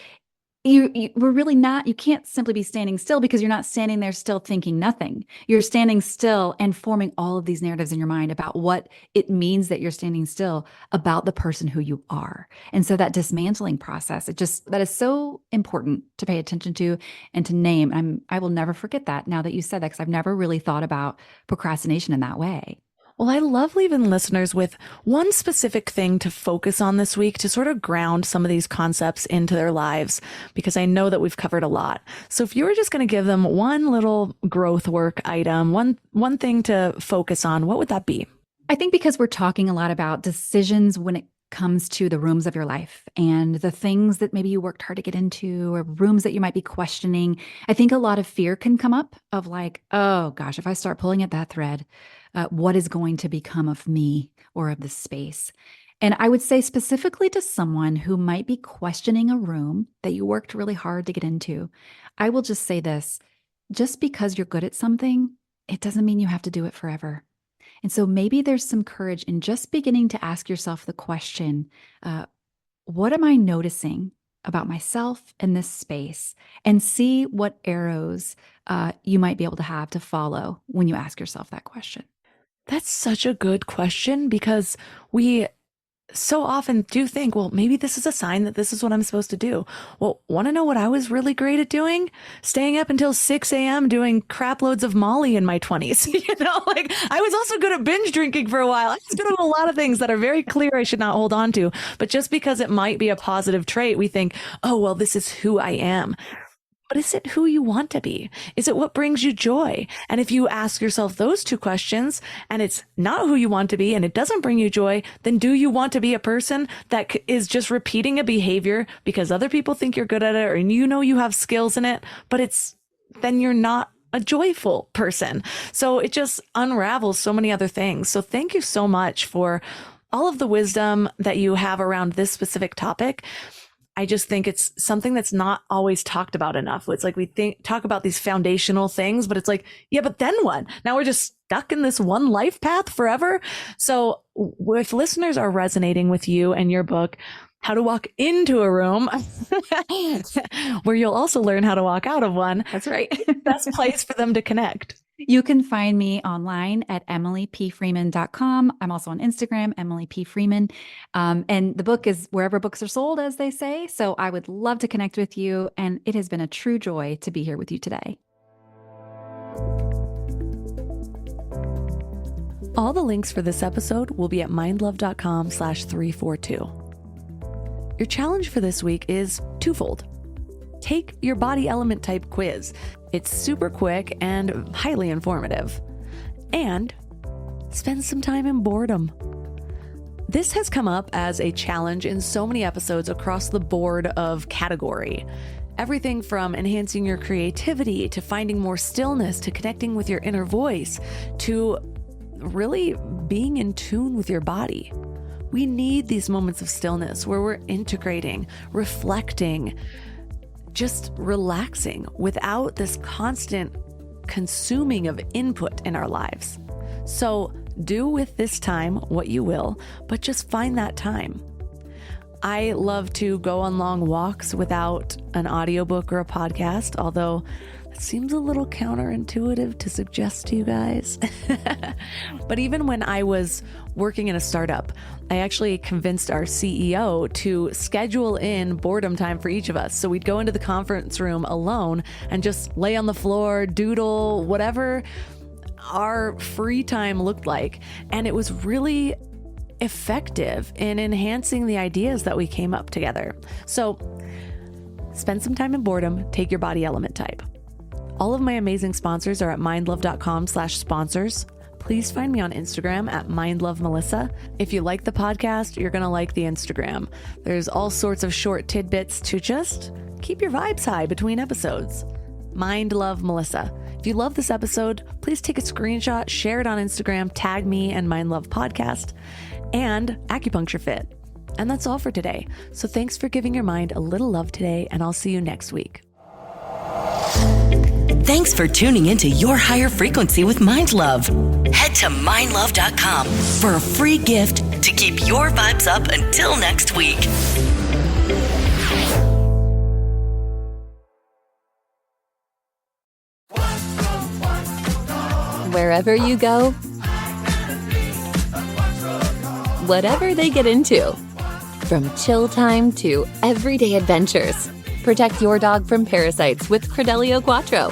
we're really not, you can't simply be standing still because you're not standing there still thinking nothing. You're standing still and forming all of these narratives in your mind about what it means that you're standing still about the person who you are. And so that dismantling process, that is so important to pay attention to and to name. I will never forget that now that you said that, because I've never really thought about procrastination in that way. Well, I love leaving listeners with one specific thing to focus on this week to sort of ground some of these concepts into their lives, because I know that we've covered a lot. So if you were just going to give them one little growth work item, one thing to focus on, what would that be? I think because we're talking a lot about decisions when it comes to the rooms of your life and the things that maybe you worked hard to get into, or rooms that you might be questioning, I think a lot of fear can come up of like, oh gosh, if I start pulling at that thread, what is going to become of me or of the space? And I would say specifically to someone who might be questioning a room that you worked really hard to get into, I will just say this: just because you're good at something, it doesn't mean you have to do it forever. And so maybe there's some courage in just beginning to ask yourself the question, what am I noticing about myself in this space? And see what arrows you might be able to have to follow when you ask yourself that question. That's such a good question, because we so often do think, well, maybe this is a sign that this is what I'm supposed to do. Well, want to know what I was really great at doing? Staying up until 6 a.m. doing crap loads of Molly in my 20s. Like I was also good at binge drinking for a while. I was good at a lot of things that are very clear I should not hold on to. But just because it might be a positive trait, we think, oh, well, this is who I am. But is it who you want to be? Is it what brings you joy? And if you ask yourself those two questions and it's not who you want to be and it doesn't bring you joy, then do you want to be a person that is just repeating a behavior because other people think you're good at it, or you have skills in it, but then you're not a joyful person. So it just unravels so many other things. So thank you so much for all of the wisdom that you have around this specific topic. I just think it's something that's not always talked about enough. It's like we talk about these foundational things, but it's like, yeah, but then what? Now we're just stuck in this one life path forever. So if listeners are resonating with you and your book, How to Walk Into a Room, where you'll also learn how to walk out of one. That's right. Best place for them to connect. You can find me online at emilypfreeman.com. I'm also on Instagram, Emily P. Freeman. And the book is wherever books are sold, as they say. So I would love to connect with you. And it has been a true joy to be here with you today. All the links for this episode will be at mindlove.com/342. Your challenge for this week is twofold. Take your body element type quiz. It's super quick and highly informative. And spend some time in boredom. This has come up as a challenge in so many episodes across the board of category. Everything from enhancing your creativity to finding more stillness to connecting with your inner voice to really being in tune with your body. We need these moments of stillness where we're integrating, reflecting, just relaxing without this constant consuming of input in our lives. So do with this time what you will, but just find that time. I love to go on long walks without an audiobook or a podcast, although it seems a little counterintuitive to suggest to you guys. But even when I was working in a startup, I actually convinced our CEO to schedule in boredom time for each of us. So we'd go into the conference room alone and just lay on the floor, doodle, whatever our free time looked like. And it was really effective in enhancing the ideas that we came up together. So spend some time in boredom, take your body element type. All of my amazing sponsors are at mindlove.com/sponsors. Please find me on Instagram at mindlovemelissa. If you like the podcast, you're going to like the Instagram. There's all sorts of short tidbits to just keep your vibes high between episodes. mindlovemelissa. If you love this episode, please take a screenshot, share it on Instagram, tag me and Mindlove Podcast, and Acupuncture Fit. And that's all for today. So thanks for giving your mind a little love today, and I'll see you next week. Thanks for tuning into Your Higher Frequency with Mind Love. Head to mindlove.com for a free gift to keep your vibes up until next week. Wherever you go, whatever they get into, from chill time to everyday adventures, protect your dog from parasites with Credelio Quattro.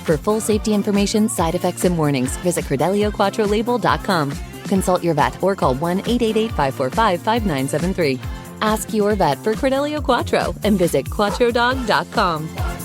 For full safety information, side effects, and warnings, visit CredeliaQuattroLabel.com. Consult your vet or call 1-888-545-5973. Ask your vet for Credelio Quattro and visit QuattroDog.com.